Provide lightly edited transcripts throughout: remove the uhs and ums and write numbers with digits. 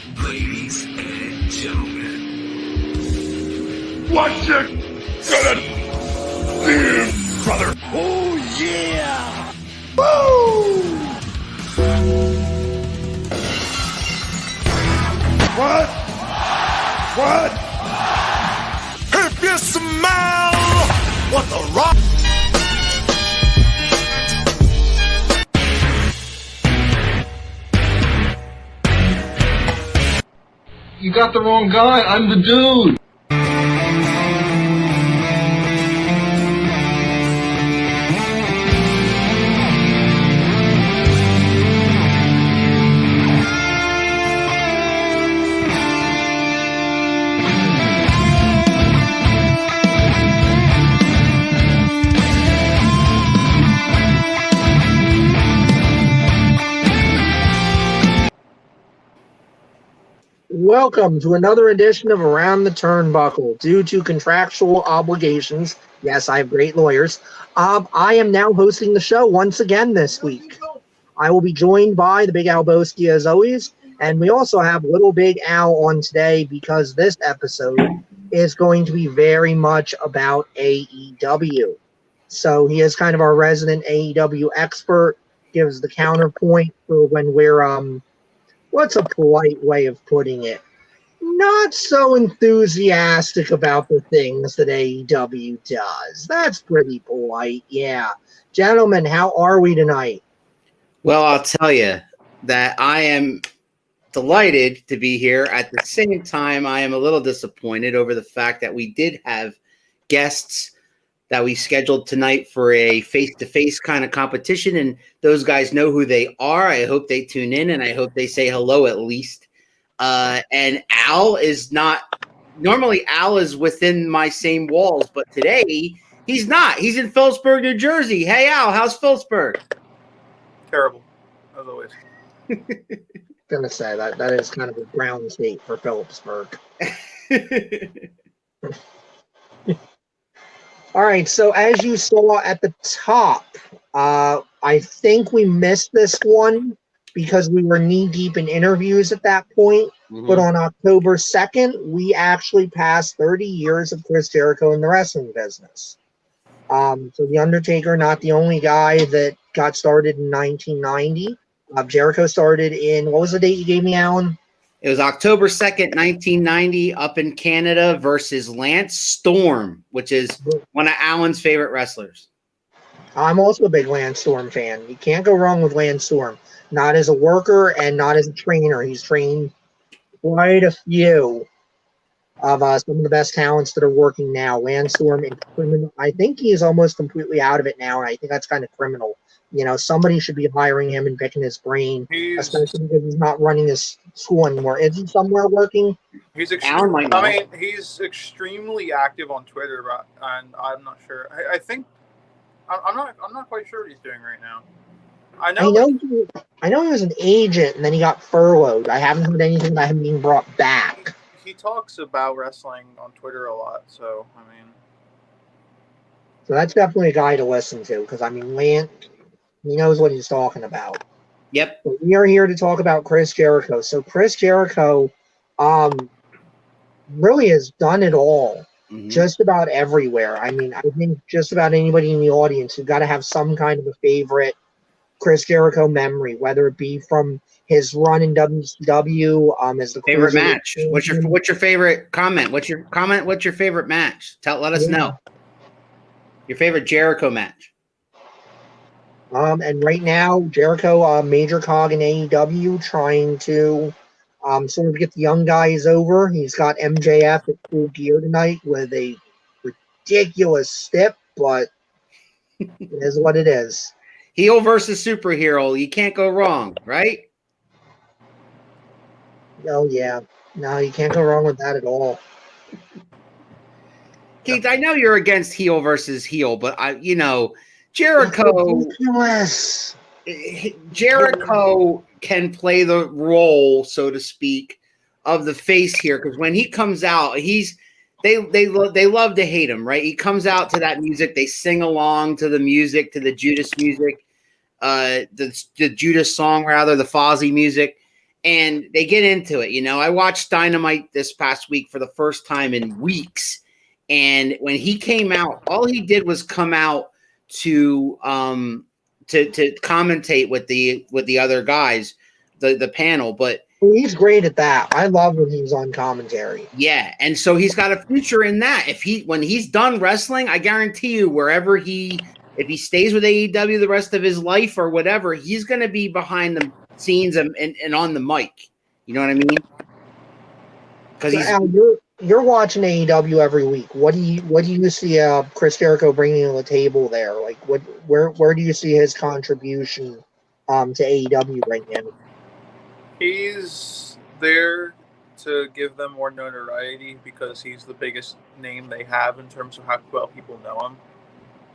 Ladies and gentlemen, What you gonna do, brother? oh yeah! Woo! What? What? If you smell what the rock. You got the wrong guy. I'm the dude. Welcome to another edition of Around the Turnbuckle. Due to contractual obligations, yes, I have great lawyers, I am now hosting the show once again this week. I will be joined by the Big Al Boski as always, and we also have Little Big Al on today because this episode is going to be very much about AEW. So he is kind of our resident AEW expert, gives the counterpoint for when we're what's a polite way of putting it? Not so enthusiastic about the things that AEW does. That's pretty polite, yeah. Gentlemen, how are we tonight? Well, I'll tell you that I am delighted to be here. At the same time, I am a little disappointed over the fact that we did have guests that we scheduled tonight for a face-to-face kind of competition, and those guys know who they are. I hope they tune in, and I hope they say hello at least. And Al is not – normally Al is within my same walls, but today he's not. He's in Phillipsburg, New Jersey. Hey, Al, how's Phillipsburg? Terrible, as always. Gonna say that is kind of a ground state for Phillipsburg. All right, so as you saw at the top, I think we missed this one because we were knee-deep in interviews at that point. Mm-hmm. But on October 2nd, we actually passed 30 years of Chris Jericho in the wrestling business. So The Undertaker, not the only guy that got started in 1990. Jericho started in, what was the date you gave me, Alan? It was October 2nd, 1990, up in Canada versus Lance Storm, which is one of Alan's favorite wrestlers. I'm also a big Lance Storm fan. You can't go wrong with Lance Storm. Not as a worker and not as a trainer. He's trained quite a few of some of the best talents that are working now. Lance Storm, I think he is almost completely out of it now, and I think that's kind of criminal. You know, somebody should be hiring him and picking his brain, especially because he's not running his school anymore. Is he somewhere working? He's he's extremely active on Twitter, and I'm not sure. I think I'm not quite sure what he's doing right now. I know he was an agent, and then he got furloughed. I haven't heard anything about him being brought back. He talks about wrestling on Twitter a lot, so I mean, so that's definitely a guy to listen to because I mean, Lance. He knows what he's talking about. Yep. But we are here to talk about Chris Jericho. So Chris Jericho really has done it all, just about everywhere. I mean, I think just about anybody in the audience has got to have some kind of a favorite Chris Jericho memory, whether it be from his run in WCW as the favorite match. What's your favorite comment? What's your favorite match? Let us know. Your favorite Jericho match. And right now, Jericho, major cog in AEW, trying to sort of get the young guys over. He's got MJF at Full Gear tonight with a ridiculous stip, but it is what it is. Heel versus superhero. You can't go wrong, right? Oh, yeah. No, you can't go wrong with that at all. Keith, I know you're against heel versus heel, but Jericho can play the role, so to speak, of the face here because when he comes out, they love to hate him, right? He comes out to that music, they sing along to the music, to the Judas music, the Judas song rather, the Fozzy music, and they get into it. I watched Dynamite this past week for the first time in weeks, and when he came out, all he did was come out to commentate with the other guys, the panel. But he's great at that. I love when he's on commentary. yeah, and so he's got a future in that. When he's done wrestling, I guarantee you, if he stays with AEW the rest of his life or whatever, he's going to be behind the scenes and on the mic. You know what I mean? Because Al, you're watching AEW every week. What do you see Chris Jericho bringing to the table there? Like, where do you see his contribution to AEW right now? He's there to give them more notoriety because he's the biggest name they have in terms of how well people know him.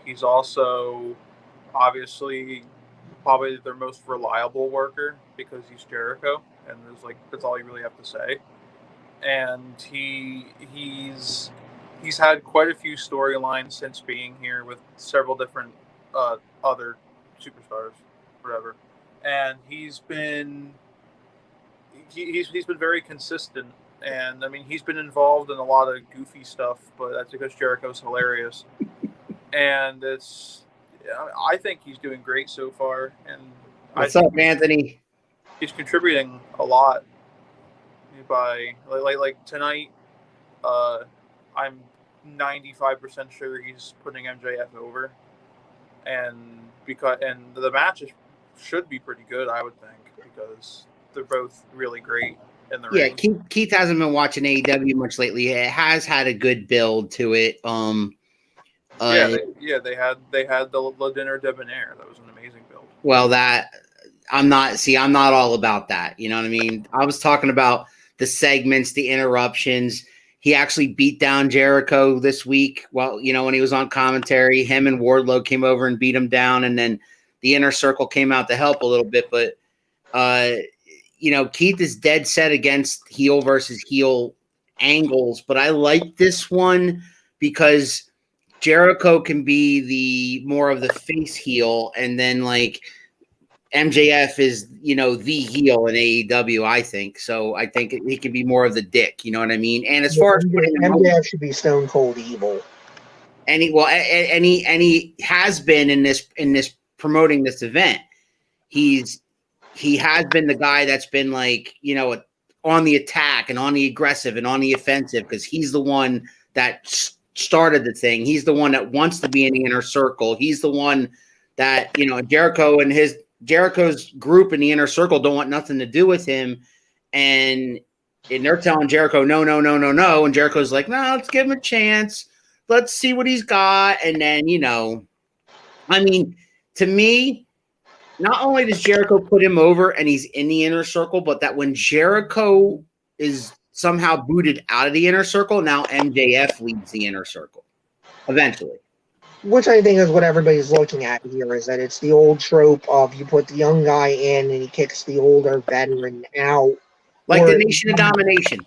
He's also obviously probably their most reliable worker because he's Jericho, and that's all you really have to say. And he's had quite a few storylines since being here with several different other superstars, whatever. And he's been very consistent. And I mean, he's been involved in a lot of goofy stuff, but that's because Jericho's hilarious. And I think he's doing great so far. And what's up, Anthony? He's contributing a lot. By like tonight, I'm 95% sure he's putting MJF over, and the match should be pretty good, I would think, because they're both really great in the ring. Yeah, Keith hasn't been watching AEW much lately. It has had a good build to it. They had the Dinner Debonair. That was an amazing build. Well, I'm not all about that. You know what I mean? I was talking about the segments, the interruptions. He actually beat down Jericho this week. Well, when he was on commentary, him and Wardlow came over and beat him down, and then the Inner Circle came out to help a little bit. But Keith is dead set against heel versus heel angles. But I like this one because Jericho can be the more of the face heel, and then MJF is, the heel in AEW, I think. So I think he can be more of the dick, you know what I mean? And as far as MJF should be Stone Cold Evil. And he has been in this promoting this event. He has been the guy that's been on the attack and on the aggressive and on the offensive, because he's the one that started the thing. He's the one that wants to be in the Inner Circle. He's the one that, Jericho's group in the Inner Circle don't want nothing to do with him, and they're telling Jericho no, and Jericho's like, no, let's give him a chance, let's see what he's got. And then I mean, to me, not only does Jericho put him over and he's in the Inner Circle, but that when Jericho is somehow booted out of the Inner Circle, now MJF leads the Inner Circle eventually. Which I think is what everybody's looking at here, is that it's the old trope of you put the young guy in and he kicks the older veteran out. Like the Nation of Domination.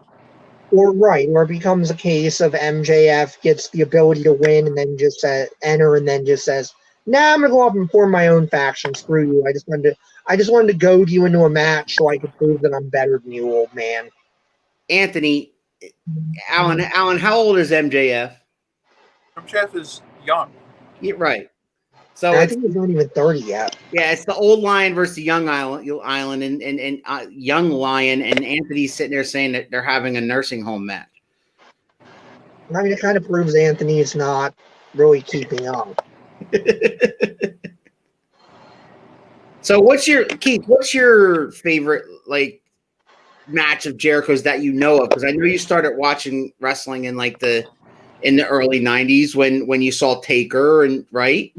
Or it becomes a case of MJF gets the ability to win and then just enter and then just says, nah, I'm going to go up and form my own faction. Screw you. I just wanted to goad you into a match so I could prove that I'm better than you, old man. Anthony, Alan, how old is MJF? MJF is young. Yeah, right. So I think he's not even 30 yet. Yeah, it's the old lion versus the young island, and young lion, and Anthony's sitting there saying that they're having a nursing home match. I mean, it kind of proves Anthony's not really keeping up. So what's your favorite match of Jericho's that you know of? Because I know you started watching wrestling in in the early 90s when you saw Taker, and right?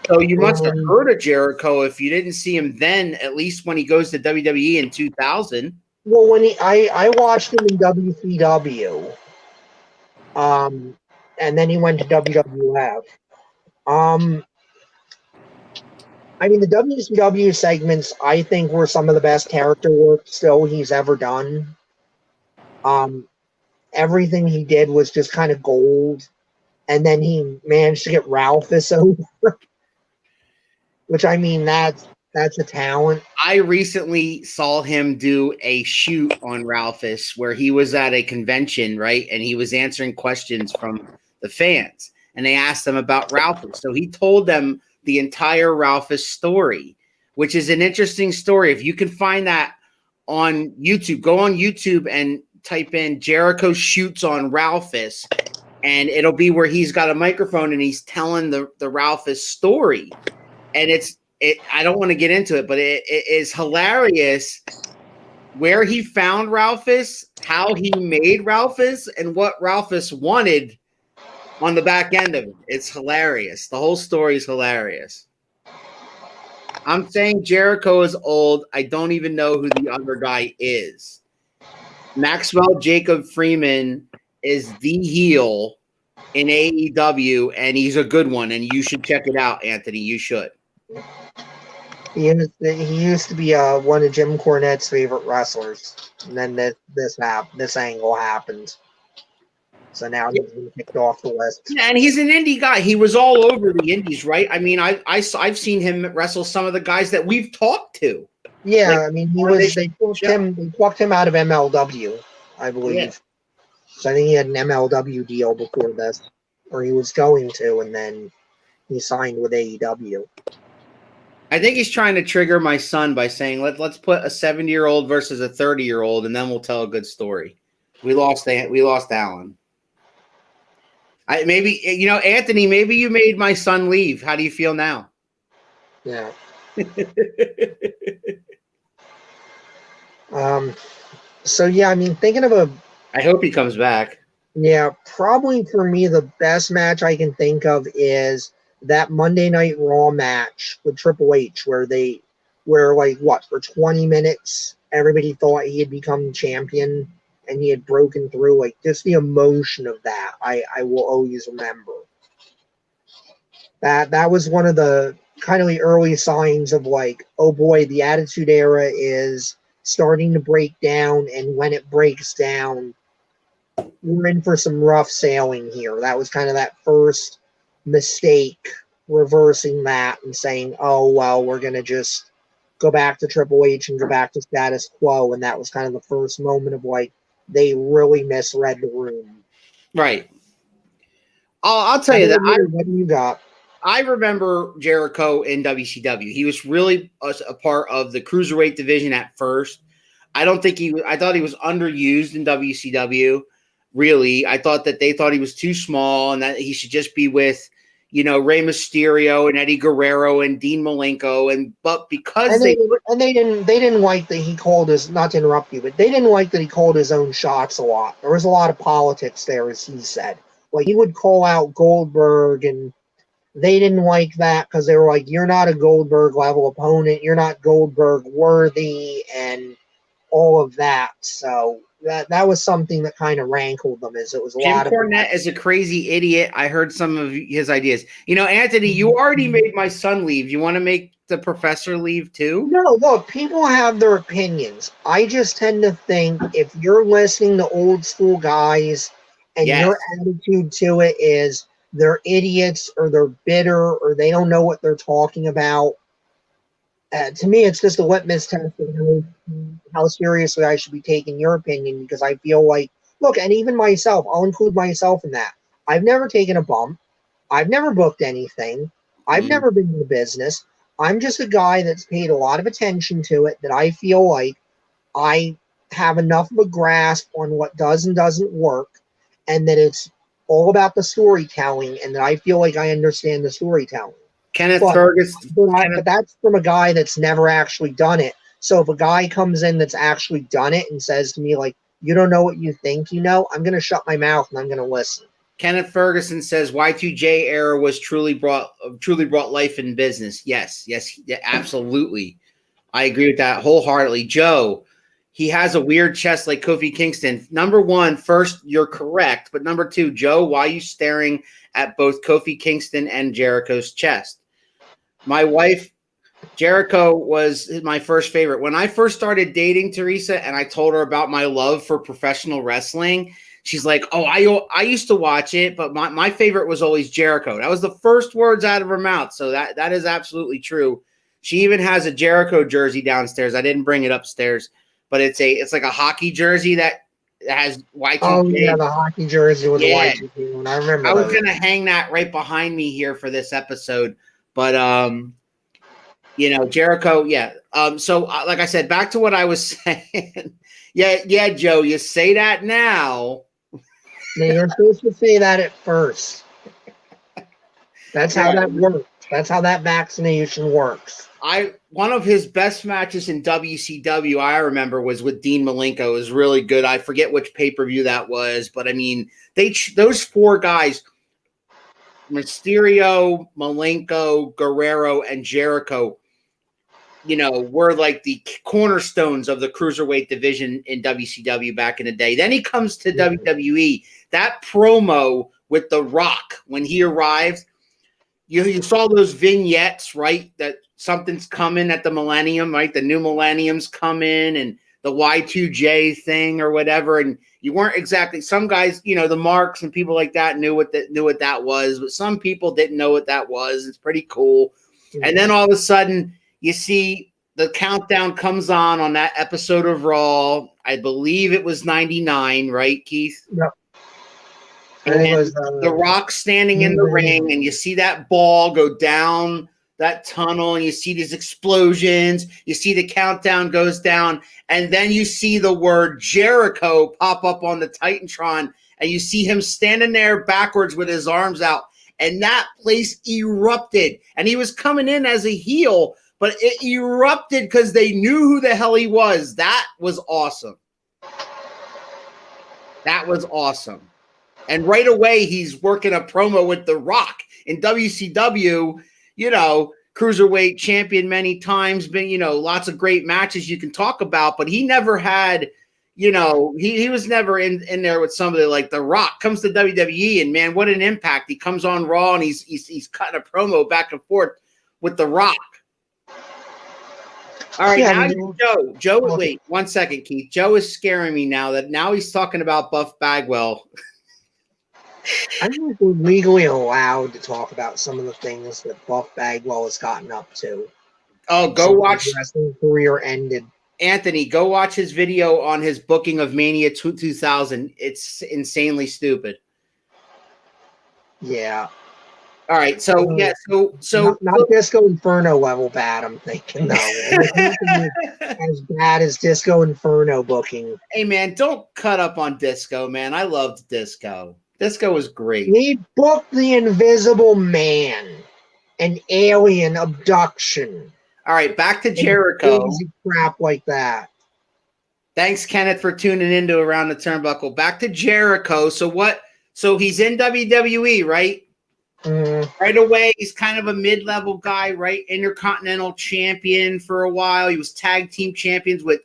So you must have heard of Jericho if you didn't see him then, at least when he goes to WWE in 2000. Well, when I watched him in WCW, and then he went to WWF. I mean, the WCW segments, I think, were some of the best character work still he's ever done. Everything he did was just kind of gold. And then he managed to get Ralphus over. Which, I mean, that's That's a talent. I recently saw him do a shoot on Ralphus where he was at a convention, right? And he was answering questions from the fans. And they asked him about Ralphus. So he told them the entire Ralphus story, which is an interesting story. If you can find that on YouTube, go on YouTube and type in Jericho shoots on Ralphus. And it'll be where he's got a microphone and he's telling the Ralphus story. And I don't want to get into it, but it is hilarious where he found Ralphus, how he made Ralphus, and what Ralphus wanted on the back end of it. It's hilarious. The whole story is hilarious. I'm saying Jericho is old. I don't even know who the other guy is. Maxwell Jacob Freeman is the heel in AEW, and he's a good one, and you should check it out, Anthony. You should. He used to be one of Jim Cornette's favorite wrestlers, and then this angle happened. So now he's been kicked off the list. Yeah, and he's an indie guy. He was all over the indies, right? I mean, I've seen him wrestle some of the guys that we've talked to. Yeah, like, I mean, they plucked him out of MLW, I believe. Yeah. So I think he had an MLW deal before this, or he was going to, and then he signed with AEW. I think he's trying to trigger my son by saying, let's put a 70-year-old versus a 30-year-old, and then we'll tell a good story. We lost Alan. Anthony, maybe you made my son leave. How do you feel now? Yeah. So yeah, I mean, thinking of I hope he comes back. Yeah, probably for me the best match I can think of is that Monday Night Raw match with Triple H, where for 20 minutes everybody thought he had become champion and he had broken through. Like, just the emotion of that, I will always remember. That was one of the kind of the early signs of like, oh boy, the Attitude Era is starting to break down, and when it breaks down, we're in for some rough sailing here. That was kind of that first mistake, reversing that and saying, oh, well, we're going to just go back to Triple H and go back to status quo. And that was kind of the first moment of like, they really misread the room. Right. I'll tell you that. What do you got? I remember Jericho in WCW. He was really a part of the cruiserweight division at first. I thought he was underused in WCW. Really, I thought that they thought he was too small and that he should just be with, Rey Mysterio and Eddie Guerrero and Dean Malenko. But because they didn't like that he called his, not to interrupt you, but they didn't like that he called his own shots a lot. There was a lot of politics there, as he said. Like, he would call out Goldberg, and they didn't like that because they were like, you're not a Goldberg level opponent, you're not Goldberg worthy, and all of that. So that was something that kind of rankled them. Is it was a Jim lot of Cornette is a crazy idiot. I heard some of his ideas. Anthony, you already made my son leave. You want to make the professor leave too? No, look, people have their opinions. I just tend to think if you're listening to old school guys and your attitude to it is they're idiots or they're bitter or they don't know what they're talking about, to me, it's just a litmus test of how seriously I should be taking your opinion, because I feel like, look, and even myself, I'll include myself in that. I've never taken a bump. I've never booked anything. I've never been in the business. I'm just a guy that's paid a lot of attention to it, that I feel like I have enough of a grasp on what does and doesn't work, and that it's all about the storytelling, and that I feel like I understand the storytelling. But that's from a guy that's never actually done it. So if a guy comes in that's actually done it and says to me, like, you don't know what you think you know, I'm going to shut my mouth and I'm going to listen. Kenneth Ferguson says Y2J era was truly brought life in business. Yes, absolutely. I agree with that wholeheartedly. Joe, he has a weird chest like Kofi Kingston. Number one, first, you're correct. But number two, Joe, why are you staring at both Kofi Kingston and Jericho's chest? My wife, Jericho, was my first favorite. When I first started dating Teresa and I told her about my love for professional wrestling, she's like, oh, I used to watch it, but my favorite was always Jericho. That was the first words out of her mouth. So that is absolutely true. She even has a Jericho jersey downstairs. I didn't bring it upstairs, but it's like a hockey jersey that has Y2J. Oh yeah, the hockey jersey with Yeah. the Y2J. I remember. I was those. gonna hang that right behind me here for this episode, but Jericho, yeah. So like I said, back to what I was saying. yeah, Joe, you say that now. No, you're supposed to say that at first. That's how that works. That's how that vaccination works. One of his best matches in WCW I remember was with Dean Malenko. It was really good. I forget which pay-per-view that was, but I mean, those four guys, Mysterio, Malenko, Guerrero, and Jericho, were like the cornerstones of the cruiserweight division in WCW back in the day. Then he comes to WWE. That promo with The Rock when he arrived, you saw those vignettes, right? That something's coming at the millennium, right? The new millennium's coming and the Y2J thing or whatever. And you weren't exactly, some guys, the Marks and people like that knew what that was, but some people didn't know what that was. It's pretty cool. Mm-hmm. And then all of a sudden you see the countdown comes on that episode of Raw. I believe it was 99, right, Keith? Yep. And it was The Rock standing in the ring, and you see that ball go down that tunnel, and you see these explosions. You see the countdown goes down, and then you see the word Jericho pop up on the Titantron, and you see him standing there backwards with his arms out, and that place erupted. And he was coming in as a heel, but it erupted because they knew who the hell he was. That was awesome. That was awesome. And right away, he's working a promo with The Rock in WCW, cruiserweight champion many times, been, lots of great matches you can talk about, but he never had, he was never in there with somebody like The Rock. Comes to WWE, and man, what an impact. He comes on Raw, and he's cutting a promo back and forth with The Rock. All right, yeah, now Joe, wait 1 second, Keith. Joe is scaring me now he's talking about Buff Bagwell. I don't know if we're legally allowed to talk about some of the things that Buff Bagwell has gotten up to. Oh, go watch. His wrestling career ended. Anthony, go watch his video on his booking of Mania 2000. It's insanely stupid. Yeah. All right, so not Disco Inferno level bad. I'm thinking no, as bad as Disco Inferno booking. Hey man, don't cut up on Disco, man. I loved Disco. Disco was great. He booked the Invisible Man, an alien abduction. All right, back to Jericho. Crazy crap like that. Thanks, Kenneth, for tuning into Around the Turnbuckle. Back to Jericho. So he's in WWE, right? Right away, he's kind of a mid-level guy, right? Intercontinental champion for a while. He was tag team champions with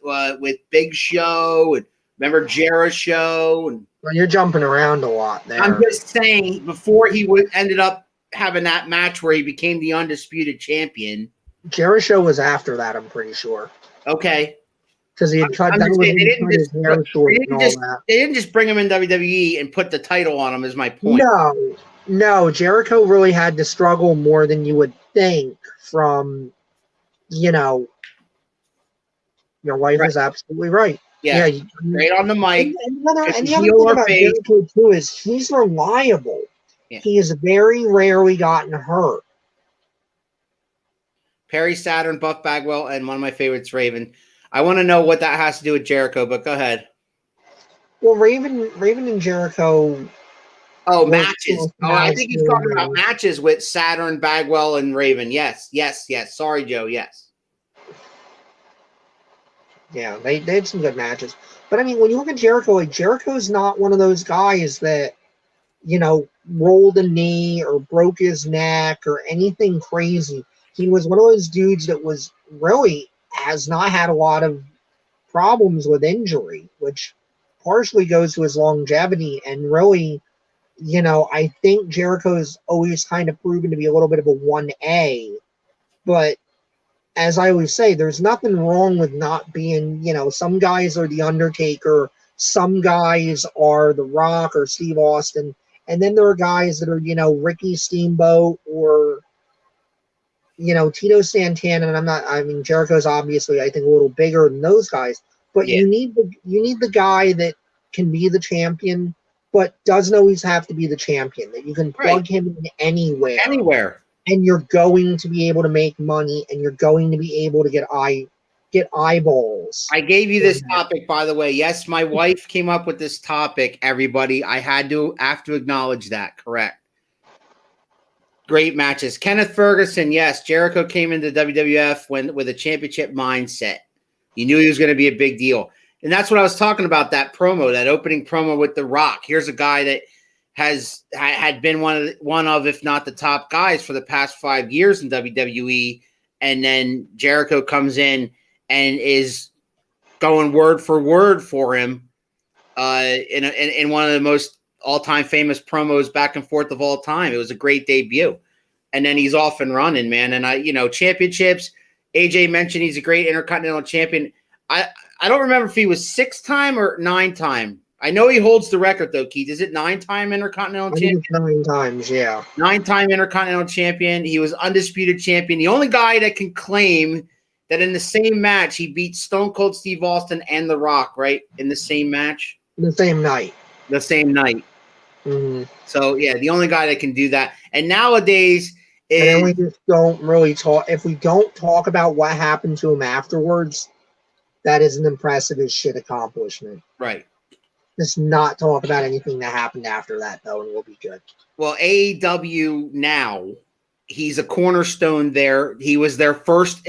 Big Show and remember Jericho. And well, you're jumping around a lot there. I'm just saying, before he ended up having that match where he became the undisputed champion. Jericho was after that, I'm pretty sure. Okay. Because he had cut down his hair short and all that. They didn't just bring him in WWE and put the title on him, is my point. No, Jericho really had to struggle more than you would think from, your wife is absolutely right. Yeah, great on the mic. And the other thing about Jericho, too, is he's reliable. Yeah. He has very rarely gotten hurt. Perry Saturn, Buff Bagwell, and one of my favorites, Raven. I want to know what that has to do with Jericho, but go ahead. Well, Raven and Jericho... Oh, matches. I think he's talking about matches with Saturn, Bagwell, and Raven. Yes. Sorry, Joe. Yes. Yeah, they had some good matches. But, I mean, when you look at Jericho, Jericho's not one of those guys that, rolled a knee or broke his neck or anything crazy. He was one of those dudes that has not had a lot of problems with injury, which partially goes to his longevity and really... I think Jericho's always kind of proven to be a little bit of a 1A, but as I always say, there's nothing wrong with not being, some guys are The Undertaker, some guys are The Rock or Steve Austin, and then there are guys that are, Ricky Steamboat or, Tito Santana, and I mean, Jericho's obviously, I think, a little bigger than those guys, but Yeah. you need the guy that can be the champion, but doesn't always have to be the champion, that you can plug him in anywhere, and you're going to be able to make money, and you're going to be able to get eyeballs. I gave you this topic, by the way. Yes, my wife came up with this topic, everybody. I have to acknowledge that. Correct. Great matches. Kenneth Ferguson, yes. Jericho came into WWF with a championship mindset. You knew he was going to be a big deal. And that's what I was talking about, that promo, that opening promo with The Rock. Here's a guy that had been one of, if not the top guys for the past 5 years in WWE. And then Jericho comes in and is going word for word for him in one of the most all-time famous promos back and forth of all time. It was a great debut. And then he's off and running, man. And championships. AJ mentioned he's a great Intercontinental champion. I don't remember if he was 6-time or 9-time. I know he holds the record, though, Keith. Is it 9-time Intercontinental champion? 9 times, yeah. 9-time Intercontinental champion. He was undisputed champion. The only guy that can claim that in the same match he beat Stone Cold Steve Austin and The Rock, right? In the same match? The same night. The same night. Mm-hmm. So, yeah, the only guy that can do that. And nowadays – and then we just don't really talk. If we don't talk about what happened to him afterwards, that is an impressive as shit accomplishment. Right. Just not talk about anything that happened after that, though, and we'll be good. Well, AEW now, he's a cornerstone there. He was their first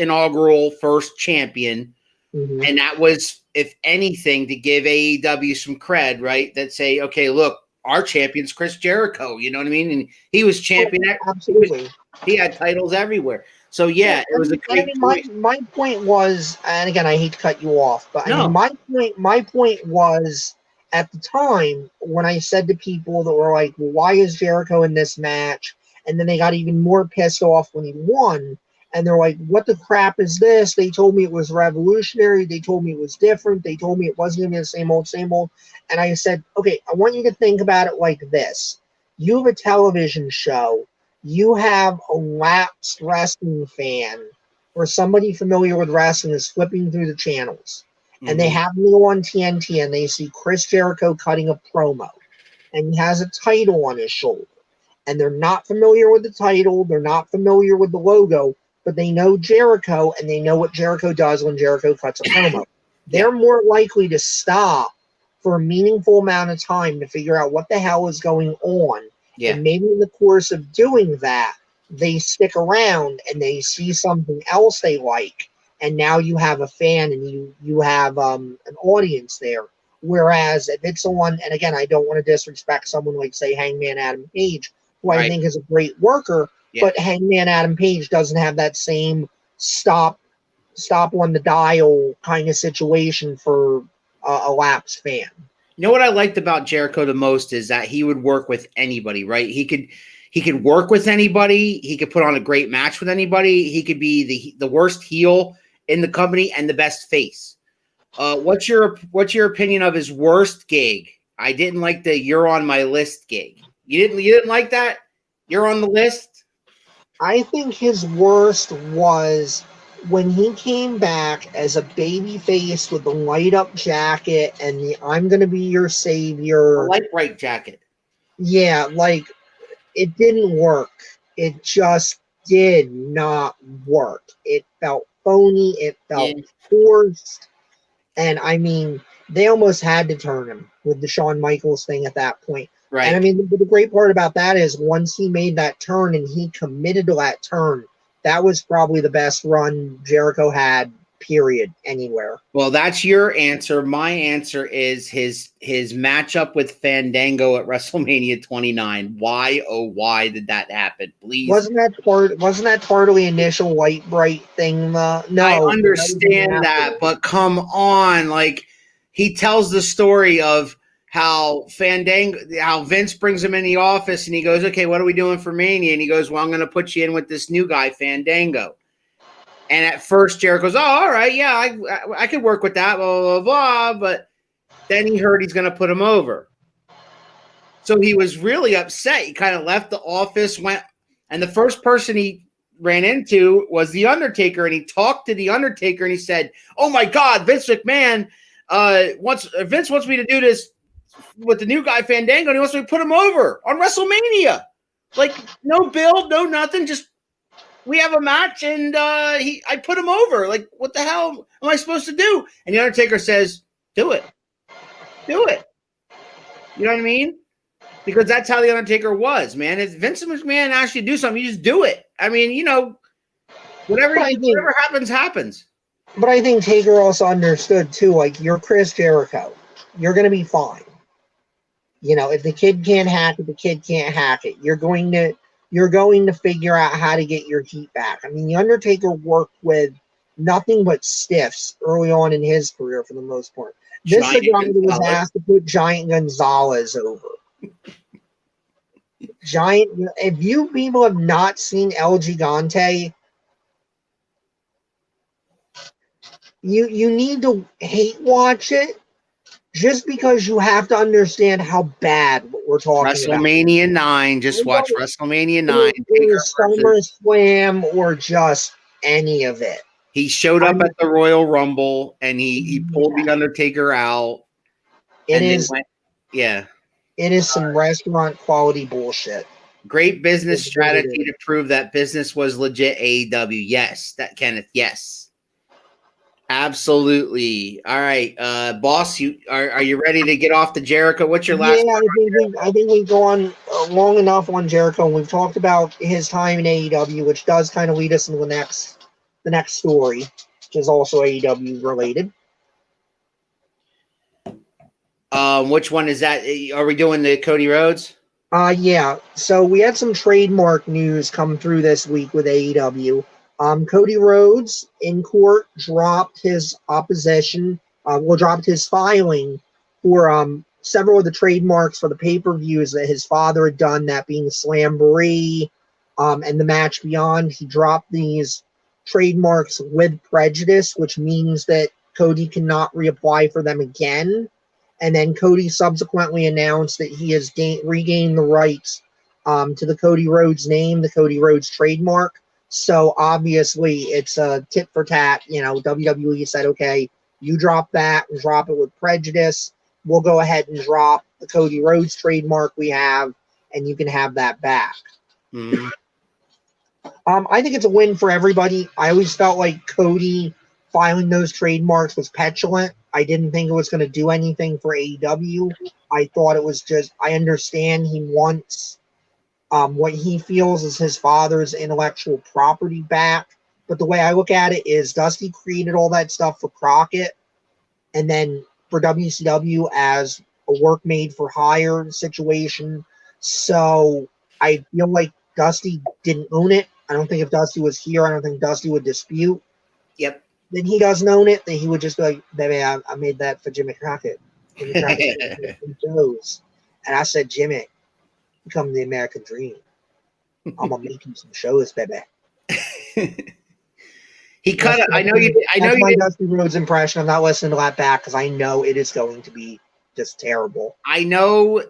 champion. Mm-hmm. And that was, if anything, to give AEW some cred, right? That say, okay, look, our champion's Chris Jericho. You know what I mean? And he was champion. Absolutely. He had titles everywhere. So, yeah, it was a great point. My point was, and again, I hate to cut you off, but no. my point was, at the time, when I said to people that were like, well, why is Jericho in this match? And then they got even more pissed off when he won. And they're like, what the crap is this? They told me it was revolutionary. They told me it was different. They told me it wasn't going to be the same old, same old. And I said, okay, I want you to think about it like this. You have a television show. You have a lapsed wrestling fan or somebody familiar with wrestling is flipping through the channels. Mm-hmm. And they happen to go on TNT and they see Chris Jericho cutting a promo. And he has a title on his shoulder. And they're not familiar with the title. They're not familiar with the logo. But they know Jericho, and they know what Jericho does when Jericho cuts a promo. They're more likely to stop for a meaningful amount of time to figure out what the hell is going on. Yeah. And maybe in the course of doing that, they stick around and they see something else they like. And now you have a fan and you have an audience there. Whereas if it's someone, and again, I don't want to disrespect someone like, say, Hangman Adam Page, who I think is a great worker, but Hangman Adam Page doesn't have that same stop on the dial kind of situation for a lapsed fan. You know what I liked about Jericho the most is that he would work with anybody, right? He could work with anybody. He could put on a great match with anybody. He could be the worst heel in the company and the best face. What's your opinion of his worst gig? I didn't like the "you're on my list" gig. You didn't like that? You're on the list? I think his worst was when he came back as a baby face with the light up jacket and the "I'm gonna be your savior" light bright jacket. Yeah, like it didn't work. It just did not work. It felt phony. It felt forced. And I mean, they almost had to turn him with the Shawn Michaels thing at that point. Right. And I mean, the great part about that is once he made that turn and he committed to that turn, that was probably the best run Jericho had, period, anywhere. Well, that's your answer. My answer is his matchup with Fandango at WrestleMania 29. Why, oh, why did that happen? Please. Wasn't that part of the initial light bright thing? No. I understand that, but come on. Like, he tells the story of how Vince brings him in the office and he goes, okay, what are we doing for Mania? And he goes, well, I'm going to put you in with this new guy, Fandango. And at first Jericho goes, oh, all right, yeah, I could work with that, blah, blah, blah. But then he heard he's going to put him over. So he was really upset. He kind of left the office, and the first person he ran into was the Undertaker, and he talked to the Undertaker, and he said, "Oh my God, Vince McMahon Vince wants me to do this with the new guy Fandango, and he wants me to put him over on WrestleMania. Like no build, no nothing, just we have a match, and I put him over. Like what the hell am I supposed to do?" And the Undertaker says, "Do it, do it." You know what I mean? Because that's how the Undertaker was, man. If Vince McMahon asks you to do something, you just do it. I mean, you know, whatever happens, happens. But I think Taker also understood too, like you're Chris Jericho. You're gonna be fine. You know, if the kid can't hack it, the kid can't hack it. You're going to figure out how to get your heat back. I mean, the Undertaker worked with nothing but stiffs early on in his career for the most part. This is a guy that was asked to put Giant Gonzalez over. If you people have not seen El Gigante, you need to hate watch it just because you have to understand how bad what we're talking about. WrestleMania 9, just watch WrestleMania 9. Or SummerSlam or just any of it. He showed up at the Royal Rumble and he pulled the Undertaker out. It is some restaurant quality bullshit. Great business strategy to prove that business was legit AEW. Yes, that Kenneth. Yes. Absolutely. All right, boss, are you ready to get off to Jericho? What's your last? Yeah, I think we've gone long enough on Jericho, and we've talked about his time in AEW, which does kind of lead us into the next story, which is also AEW related. Which one is that? Are we doing the Cody Rhodes? Yeah. So we had some trademark news come through this week with AEW. Cody Rhodes in court dropped his dropped his filing for several of the trademarks for the pay-per-views that his father had done, that being Slamboree and the Match Beyond. He dropped these trademarks with prejudice, which means that Cody cannot reapply for them again. And then Cody subsequently announced that he has regained the rights to the Cody Rhodes name, the Cody Rhodes trademark. So obviously it's a tit for tat. You know, WWE said, okay, you drop that and drop it with prejudice. We'll go ahead and drop the Cody Rhodes trademark we have, and you can have that back. Mm-hmm. I think it's a win for everybody. I always felt like Cody filing those trademarks was petulant. I didn't think it was going to do anything for AEW. I thought it was just, I understand he wants what he feels is his father's intellectual property back. But the way I look at it is Dusty created all that stuff for Crockett and then for WCW as a work made for hire situation. So I feel like Dusty didn't own it. I don't think if Dusty was here, I don't think Dusty would dispute. Yep. Then he doesn't own it, then he would just be like, baby, I made that for Jimmy Crockett. Jimmy Crockett shows. And I said, Jimmy, become the American dream. I'm gonna make you some shows, baby. He cut it. I know you. That's my Dusty Rhodes impression. I'm not listening to that back because I know it is going to be just terrible. I know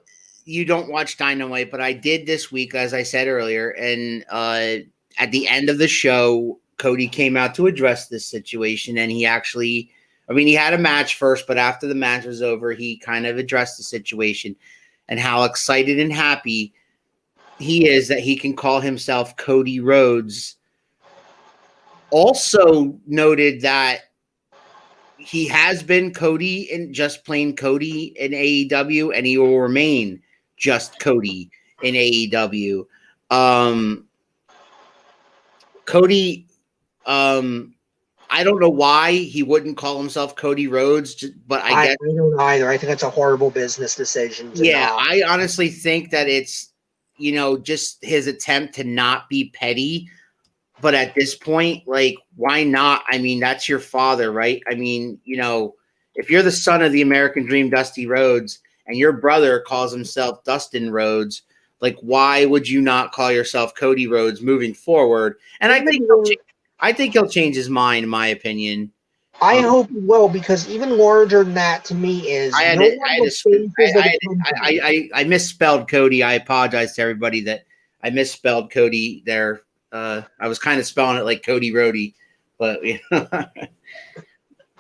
you don't watch Dynamite, but I did this week, as I said earlier. And at the end of the show, Cody came out to address this situation, and he actually, he had a match first, but after the match was over, he kind of addressed the situation and how excited and happy he is that he can call himself Cody Rhodes. Also noted that he has been Cody and just plain Cody in AEW, and he will remain just Cody in AEW. Cody, I don't know why he wouldn't call himself Cody Rhodes, but I guess I don't either. I think it's a horrible business decision. I honestly think that it's, just his attempt to not be petty. But at this point, like, why not? I mean, that's your father, right? I mean, if you're the son of the American Dream, Dusty Rhodes, and your brother calls himself Dustin Rhodes, like, why would you not call yourself Cody Rhodes moving forward? And I think he'll change his mind, in my opinion. I hope he will, because even larger than that to me is I misspelled Cody. I apologize to everybody that I misspelled Cody there. I was kind of spelling it like Cody Rhodey, but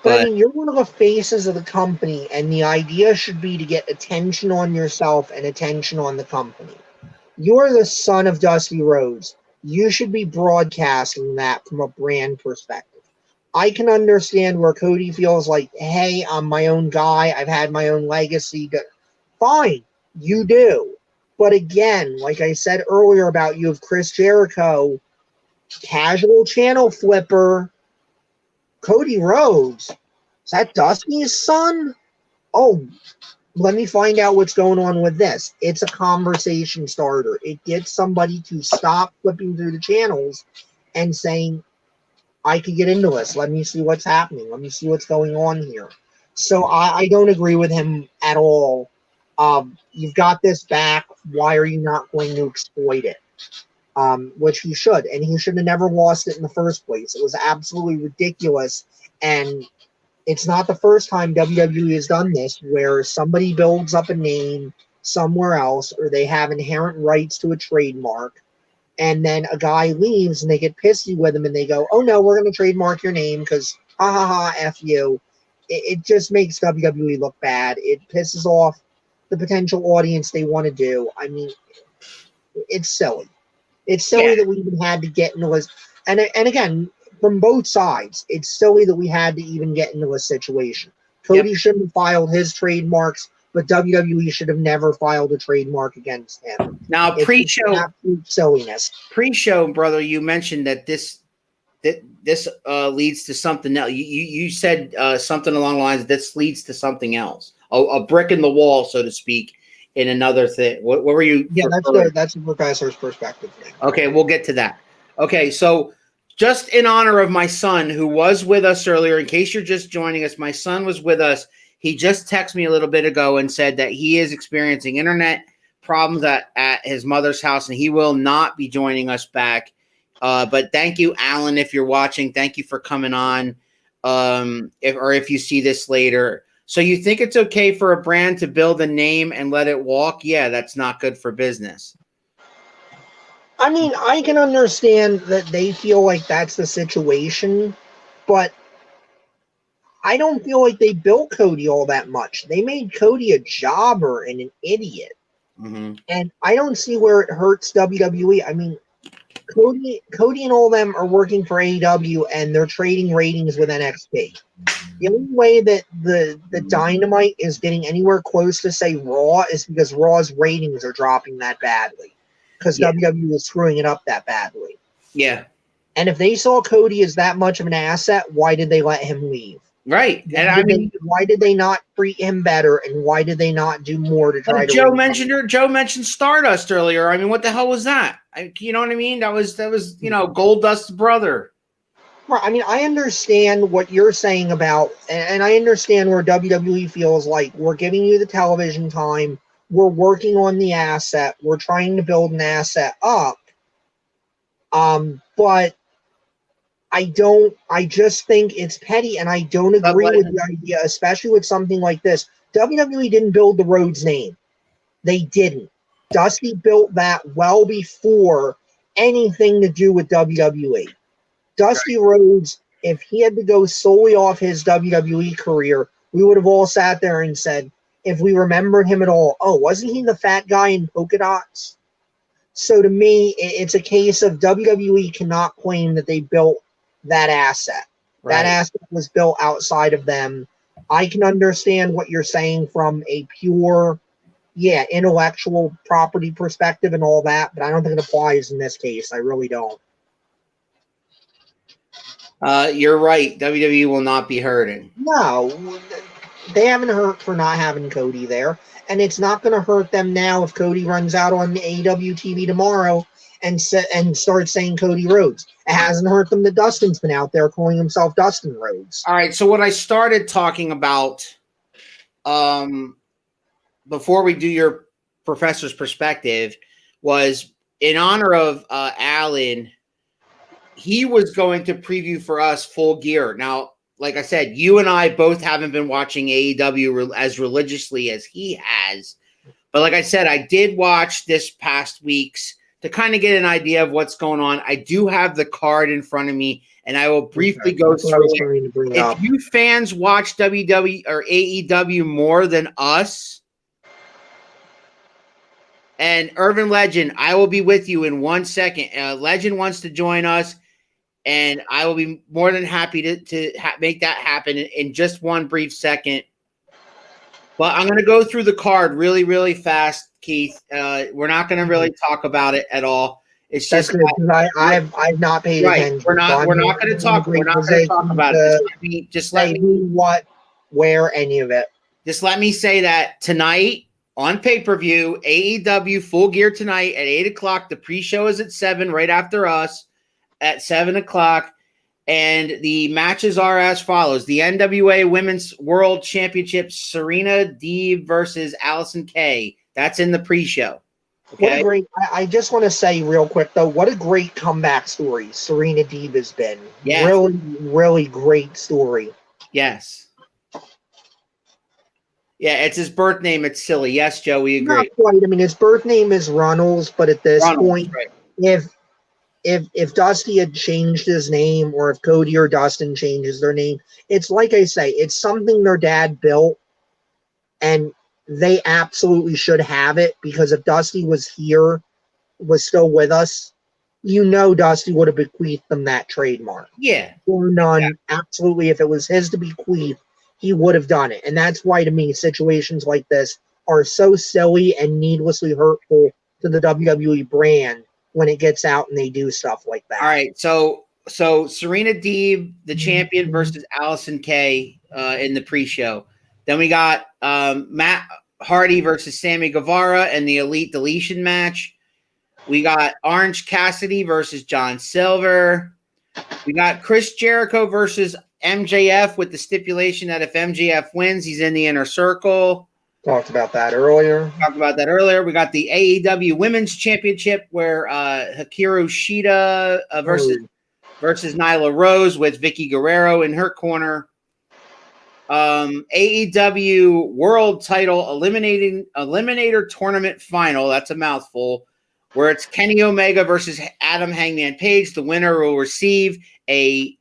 But I mean, you're one of the faces of the company, and the idea should be to get attention on yourself and attention on the company. You're the son of Dusty Rhodes. You should be broadcasting that from a brand perspective. I can understand where Cody feels like, hey, I'm my own guy. I've had my own legacy. Fine, you do. But again, like I said earlier about you of Chris Jericho, casual channel flipper, Cody Rhodes. Is that Dusty's son? Oh, let me find out what's going on with this. It's a conversation starter. It gets somebody to stop flipping through the channels and saying, I could get into this. Let me see what's happening. Let me see what's going on here. So I don't agree with him at all. You've got this back. Why are you not going to exploit it? Which he should. And he should have never lost it in the first place. It was absolutely ridiculous. And it's not the first time WWE has done this, where somebody builds up a name somewhere else, or they have inherent rights to a trademark, and then a guy leaves and they get pissy with him and they go, oh no, we're going to trademark your name because ha ha ha, F you. It just makes WWE look bad. It pisses off the potential audience they want to do. I mean, it's silly. It's silly that we even had to get into this. And again, from both sides, it's silly that we had to even get into a situation. Cody shouldn't have filed his trademarks, but WWE should have never filed a trademark against him. Now, It's absolute silliness. Pre-show, brother, you mentioned that this leads to something else. You said something along the lines of this leads to something else, a brick in the wall, so to speak, in another thing. What were you? Yeah, that's the professor's perspective. Okay, we'll get to that. Okay, so just in honor of my son, who was with us earlier, in case you're just joining us, my son was with us. He just texted me a little bit ago and said that he is experiencing internet problems at his mother's house, and he will not be joining us back. But thank you, Alan, if you're watching. Thank you for coming on. If you see this later. So you think it's okay for a brand to build a name and let it walk? Yeah, that's not good for business. I mean, I can understand that they feel like that's the situation, but I don't feel like they built Cody all that much. They made Cody a jobber and an idiot. Mm-hmm. And I don't see where it hurts WWE. I mean, Cody and all them are working for AEW, and they're trading ratings with NXT. The only way that the Dynamite is getting anywhere close to, say, Raw is because Raw's ratings are dropping that badly. Because WWE is screwing it up that badly. Yeah. And if they saw Cody as that much of an asset, why did they let him leave? Right. Why did they not treat him better, and why did they not do more to try to? Joe mentioned Stardust earlier. I mean, what the hell was that? You know what I mean? That was Goldust's brother. Right. I mean, I understand what you're saying about, and I understand where WWE feels like we're giving you the television time, we're working on the asset, we're trying to build an asset up. But I just think it's petty, and I don't agree with the idea, especially with something like this. WWE didn't build the Rhodes name. They didn't. Dusty built that well before anything to do with WWE. Dusty Rhodes, if he had to go solely off his WWE career, we would have all sat there and said, if we remembered him at all, oh, wasn't he the fat guy in polka dots? So to me, it's a case of WWE cannot claim that they built that asset. Right. That asset was built outside of them. I can understand what you're saying from a pure, intellectual property perspective and all that, but I don't think it applies in this case. I really don't. You're right. WWE will not be hurting. No, they haven't hurt for not having Cody there, and it's not going to hurt them now if Cody runs out on AEW TV tomorrow and starts saying Cody Rhodes. It hasn't hurt them that Dustin's been out there calling himself Dustin Rhodes. All right, so what I started talking about before we do your professor's perspective was in honor of Alan. He was going to preview for us Full Gear. Now, like I said, you and I both haven't been watching AEW as religiously as he has. But like I said, I did watch this past week's to kind of get an idea of what's going on. I do have the card in front of me, and I will briefly go That's what I was through going to bring it. up. If you fans watch WWE or AEW more than us, and Urban Legend, I will be with you in 1 second. Legend wants to join us, and I will be more than happy to make that happen in just one brief second. But I'm going to go through the card really, really fast, Keith. We're not going to really talk about it at all. It's That's just good because I've not paid right. attention. We're not going to talk. We're not going to talk about it. Just let me who, what, where, any of it. Just let me say that tonight on pay-per-view, AEW Full Gear tonight at 8:00. The pre-show is at 7, right after us at 7:00. And the matches are as follows. The NWA Women's World Championship, Serena Deeb versus Allison Kay. That's in the pre-show. Okay? What a great, I just want to say real quick, though, what a great comeback story Serena Deeb has been. Yes. Really, really great story. Yes. Yeah, it's his birth name. It's silly. Yes, Joe, we agree. Not quite. I mean, his birth name is Runnels, but at this point, right. if Dusty had changed his name, or if Cody or Dustin changes their name, it's like I say, it's something their dad built, and they absolutely should have it, because if Dusty was still with us, Dusty would have bequeathed them that trademark. Yeah. Or none, absolutely. If it was his to bequeath, he would have done it. And that's why, to me, situations like this are so silly and needlessly hurtful to the WWE brand when it gets out and they do stuff like that. All right, so Serena Deeb, the champion, versus Allison Kay in the pre-show. Then we got Matt Hardy versus Sammy Guevara in the Elite Deletion match. We got Orange Cassidy versus John Silver. We got Chris Jericho versus MJF with the stipulation that if MJF wins, he's in the Inner Circle. Talked about that earlier. We got the AEW Women's Championship where Hikaru Shida versus Nyla Rose with Vicky Guerrero in her corner. AEW World Title Eliminator Tournament Final. That's a mouthful. Where it's Kenny Omega versus Adam Hangman Page. The winner will receive at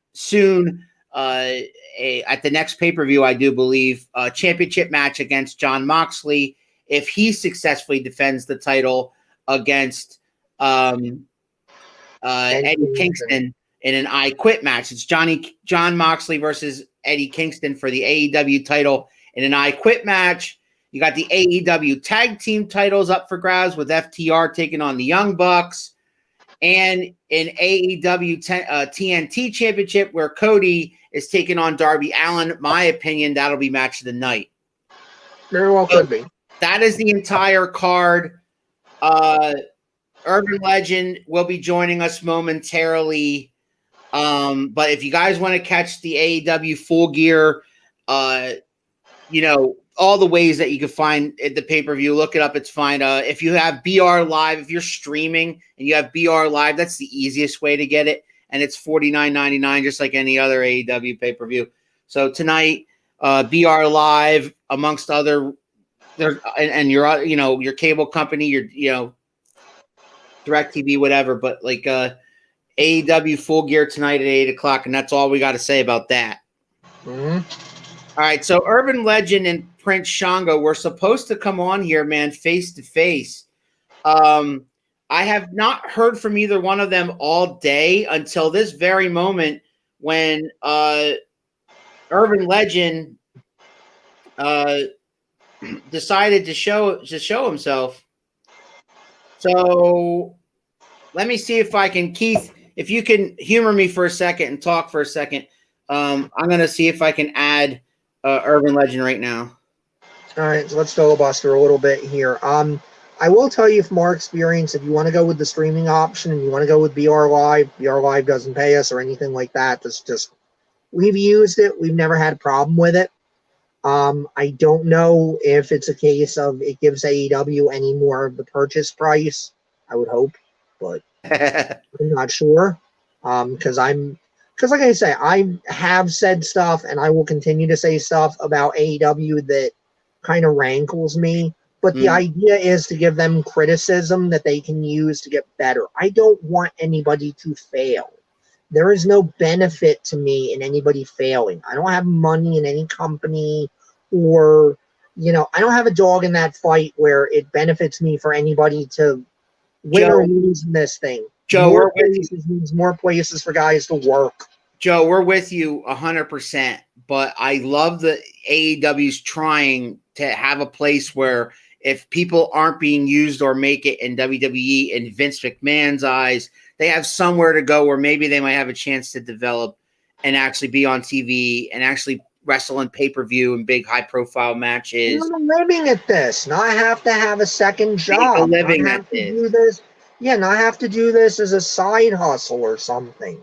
the next pay-per-view, I do believe, a championship match against Jon Moxley if he successfully defends the title against Eddie Kingston in an I Quit match. It's Jon Moxley versus Eddie Kingston for the AEW title in an I Quit match. You got the AEW tag team titles up for grabs with FTR taking on the Young Bucks. And in AEW TNT Championship where Cody is taking on Darby Allin. My opinion, that'll be match of the night. Very well could be. That is the entire card. Urban Legend will be joining us momentarily. But if you guys want to catch the AEW Full Gear, all the ways that you can find the pay-per-view, look it up. It's fine. If you have BR Live, if you're streaming and you have BR Live, that's the easiest way to get it. And it's $49.99, just like any other AEW pay-per-view. So tonight, BR Live, amongst other, and your cable company, your DirecTV, whatever. But like AEW Full Gear tonight at 8:00, and that's all we got to say about that. Mm-hmm. All right, so Urban Legend and Prince Shango were supposed to come on here, man, face to face. I have not heard from either one of them all day until this very moment when Urban Legend decided to show himself. So let me see if I can, Keith, if you can humor me for a second and talk for a second. I'm going to see if I can add Urban Legend right now. All right, so let's filibuster a little bit here. I will tell you from our experience, if you want to go with the streaming option and you want to go with BR Live doesn't pay us or anything like that. We've used it. We've never had a problem with it. I don't know if it's a case of it gives AEW any more of the purchase price. I would hope, but I'm not sure. Because like I say, I have said stuff and I will continue to say stuff about AEW that kind of rankles me. But the idea is to give them criticism that they can use to get better. I don't want anybody to fail. There is no benefit to me in anybody failing. I don't have money in any company, or, I don't have a dog in that fight where it benefits me for anybody to win or lose in this thing. Joe, more places means more places for guys to work. Joe, we're with you 100%, but I love that AEW's trying to have a place where if people aren't being used or make it in WWE in Vince McMahon's eyes, they have somewhere to go where maybe they might have a chance to develop and actually be on TV and actually wrestle in pay-per-view and big high-profile matches. I'm living at this. Now I have to have a second job. Living I have to do this. Yeah, now I have to do this as a side hustle or something.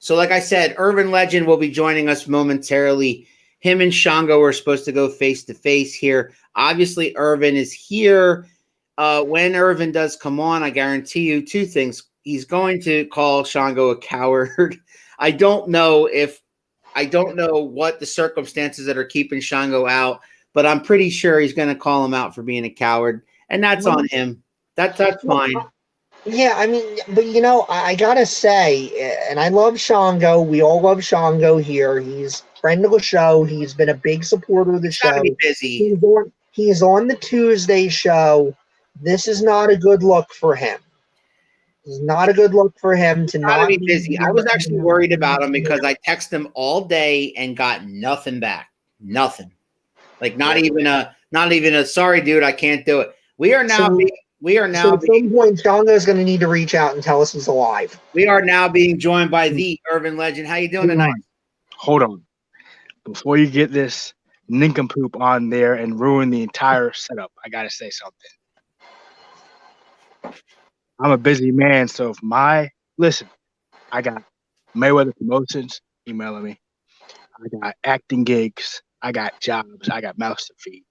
So like I said, Urban Legend will be joining us momentarily. Him and Shango are supposed to go face-to-face here. Obviously, Irvin is here. When Irvin does come on, I guarantee you two things. He's going to call Shango a coward. I don't know what the circumstances that are keeping Shango out, but I'm pretty sure he's going to call him out for being a coward, and that's on him. That's fine. Yeah, I mean, but I gotta say, and I love Shango. We all love Shango here. He's a friend of the show. He's been a big supporter of the show. Gotta be busy. He's on the Tuesday show. This is not a good look for him. It's not a good look for him to not be busy. I was actually worried about him because I texted him all day and got nothing back. Nothing. Like not even a sorry, dude, I can't do it. So at some point, Shango's going to need to reach out and tell us he's alive. We are now being joined by the Urban Legend. How you doing tonight? Hold on. Before you get this nincompoop on there and ruin the entire setup, I got to say something. I'm a busy man, so if I got Mayweather Promotions emailing me. I got acting gigs. I got jobs. I got mouths to feed.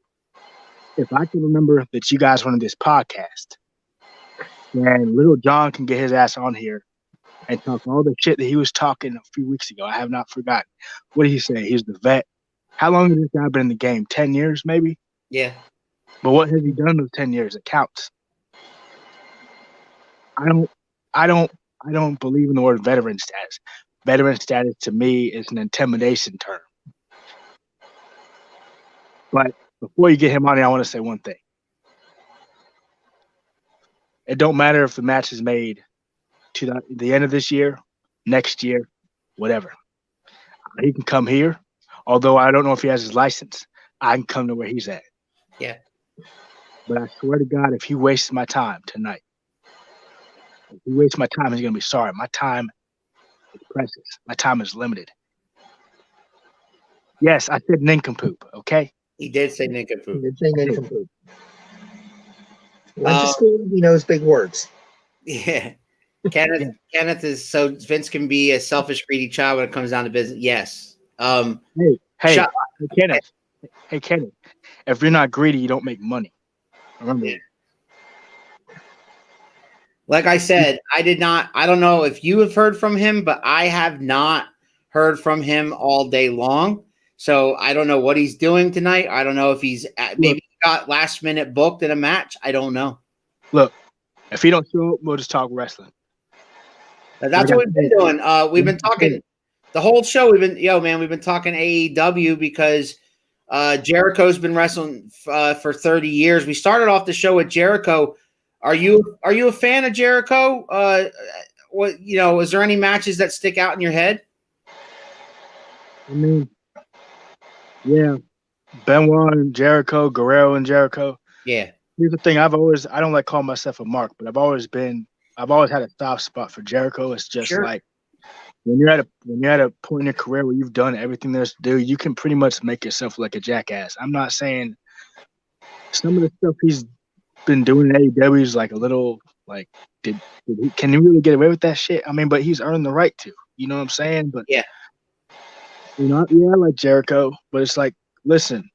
If I can remember that you guys wanted this podcast, then Little John can get his ass on here and talk all the shit that he was talking a few weeks ago. I have not forgotten. What did he say? He's the vet. How long has this guy been in the game? 10 years, maybe? Yeah. But what has he done in those 10 years? It counts. I don't believe in the word veteran status. Veteran status to me is an intimidation term. But before you get him on here, I want to say one thing. It don't matter if the match is made to the end of this year, next year, whatever. He can come here. Although I don't know if he has his license, I can come to where he's at. Yeah. But I swear to God, if he wastes my time tonight, if he wastes my time, he's going to be sorry. My time is precious. My time is limited. Yes, I said nincompoop, okay? He did say nincompoop. He did say nincompoop. Went to school, he knows big words. Yeah. Kenneth is so Vince can be a selfish, greedy child when it comes down to business. Yes. Hey, Kenneth. Hey, Kenneth. If you're not greedy, you don't make money. Remember that. Like I said, I don't know if you have heard from him, but I have not heard from him all day long. So I don't know what he's doing tonight. I don't know if he's maybe got last minute booked in a match. I don't know. Look, if he don't show up, we'll just talk wrestling. That's what we've been doing. We've been talking the whole show. We've been talking AEW because Jericho's been wrestling for 30 years. We started off the show with Jericho. Are you a fan of Jericho? Is there any matches that stick out in your head? I mean, yeah, Benoit and Jericho, Guerrero and Jericho. Yeah. Here's the thing: I don't like calling myself a mark, but I've always had a soft spot for Jericho. It's just like when you're at a point in your career where you've done everything there's to do, you can pretty much make yourself like a jackass. I'm not saying some of the stuff he's been doing in AEW is like a little like can he really get away with that shit? I mean, but he's earned the right to. You know what I'm saying? But yeah. I like Jericho, but it's like, listen,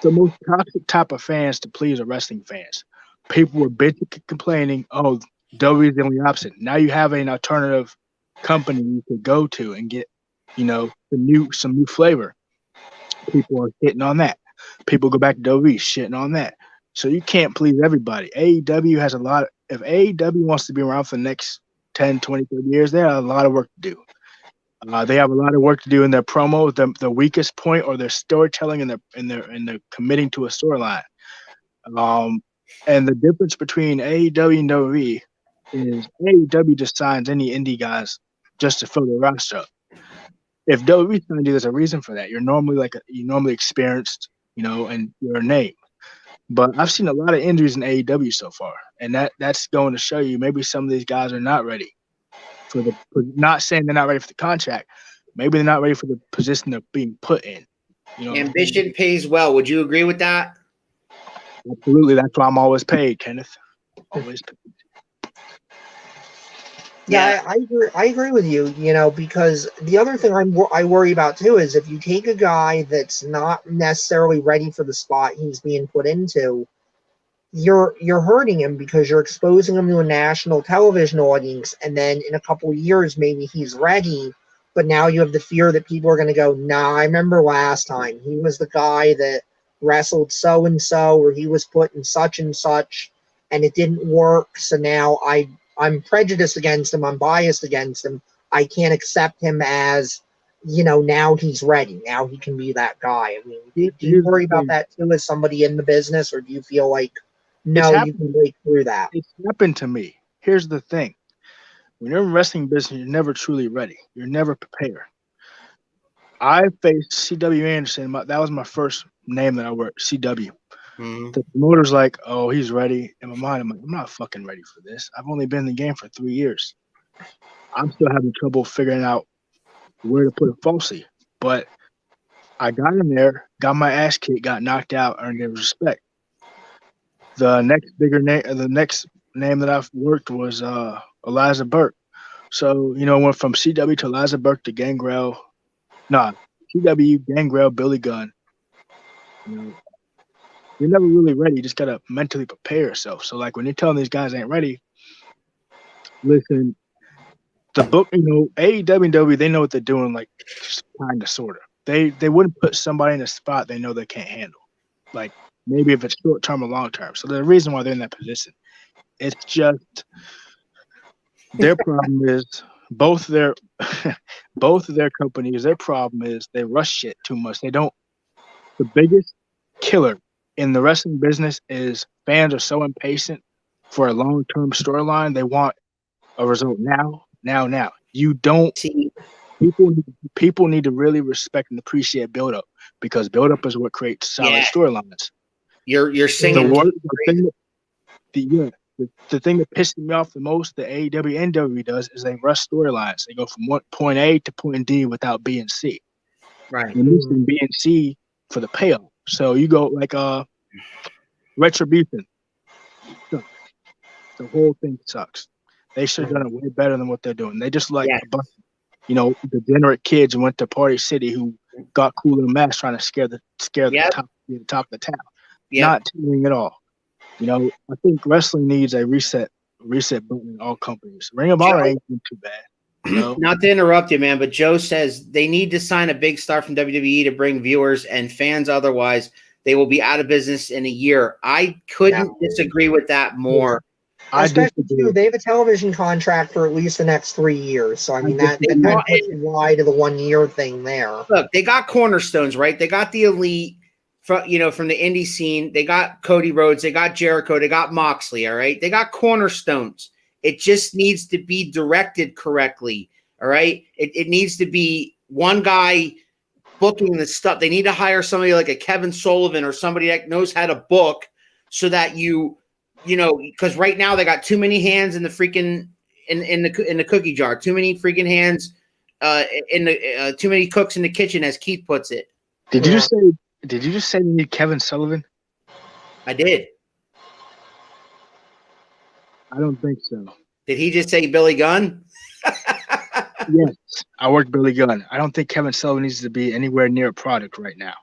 the most toxic type of fans to please are wrestling fans. People were bitching, complaining, oh, W is the only option. Now you have an alternative company you could go to and get, some new flavor. People are hitting on that. People go back to WWE shitting on that. So you can't please everybody. AEW has a lot. If AEW wants to be around for the next 10, 20, 30 years, they have a lot of work to do. They have a lot of work to do in their promos, the weakest point, or their storytelling, and their committing to a storyline. And the difference between AEW and WWE is AEW just signs any indie guys just to fill their roster up. If WWE signed you, there's a reason for that. You're normally experienced, and you're a name. But I've seen a lot of injuries in AEW so far, and that's going to show you maybe some of these guys are not ready not saying they're not ready for the contract. Maybe they're not ready for the position they're being put in. Ambition pays well. Would you agree with that? Absolutely. That's why I'm always paid, Kenneth. Always paid. Yeah, I agree with you, because the other thing I worry about too is if you take a guy that's not necessarily ready for the spot he's being put into, you're hurting him because you're exposing him to a national television audience, and then in a couple of years maybe he's ready, but now you have the fear that people are going to go, nah, I remember last time he was the guy that wrestled so and so, or he was put in such and such, and it didn't work, so now I'm prejudiced against him, I'm biased against him, I can't accept him as, now he's ready, now he can be that guy. I mean, do you worry about that too as somebody in the business, or do you feel like, no, you can break through that? It's happened to me. Here's the thing. When you're in wrestling business, you're never truly ready. You're never prepared. I faced CW Anderson. That was my first name that I worked, CW. Mm-hmm. The promoter's like, oh, he's ready. In my mind, I'm like, I'm not fucking ready for this. I've only been in the game for 3 years. I'm still having trouble figuring out where to put a falsie. But I got in there, got my ass kicked, got knocked out, earned their respect. The next name that I've worked was Eliza Burke. So, went from CW to Eliza Burke to Gangrel. CW, Gangrel, Billy Gunn. You're never really ready. You just got to mentally prepare yourself. So, like, when you're telling these guys ain't ready, listen, the book, AEW and W, they know what they're doing, like, kind of, sort of. They wouldn't put somebody in a spot they know they can't handle. Like, maybe if it's short term or long term. So the reason why they're in that position, it's just their problem is both of their companies. Their problem is they rush shit too much. They don't. The biggest killer in the wrestling business is fans are so impatient for a long term storyline. They want a result now. You don't. People need to really respect and appreciate build up, because build up is what creates solid storylines. You're singing. The thing that pisses me off the most that AEW and WWE does is they rush storylines. They go from point A to point D without B and C. Right. And using B and C for the payoff. So you go like Retribution. The whole thing sucks. They should have done it way better than what they're doing. They just a bunch of, degenerate kids who went to Party City who got cool in a mask trying to scare the top of the town. Not doing it all. I think wrestling needs a reset button in all companies. Ring of Honor ain't too bad. Not to interrupt you, man, but Joe says they need to sign a big star from WWE to bring viewers and fans. Otherwise, they will be out of business in a year. I couldn't disagree with that more. Especially too, they have a television contract for at least the next 3 years. So I mean that puts why to the 1 year thing there. Look, they got cornerstones, right? They got the elite from the indie scene. They got Cody Rhodes, they got Jericho, they got Moxley, all right? They got cornerstones. It just needs to be directed correctly, all right? It needs to be one guy booking the stuff. They need to hire somebody like a Kevin Sullivan or somebody that knows how to book, so that because right now they got too many hands in the freaking in the cookie jar, too many freaking hands in the too many cooks in the kitchen, as Keith puts it. Did you just say you need Kevin Sullivan? I did. I don't think so. Did he just say Billy Gunn? Yes, I work Billy Gunn. I don't think Kevin Sullivan needs to be anywhere near a product right now.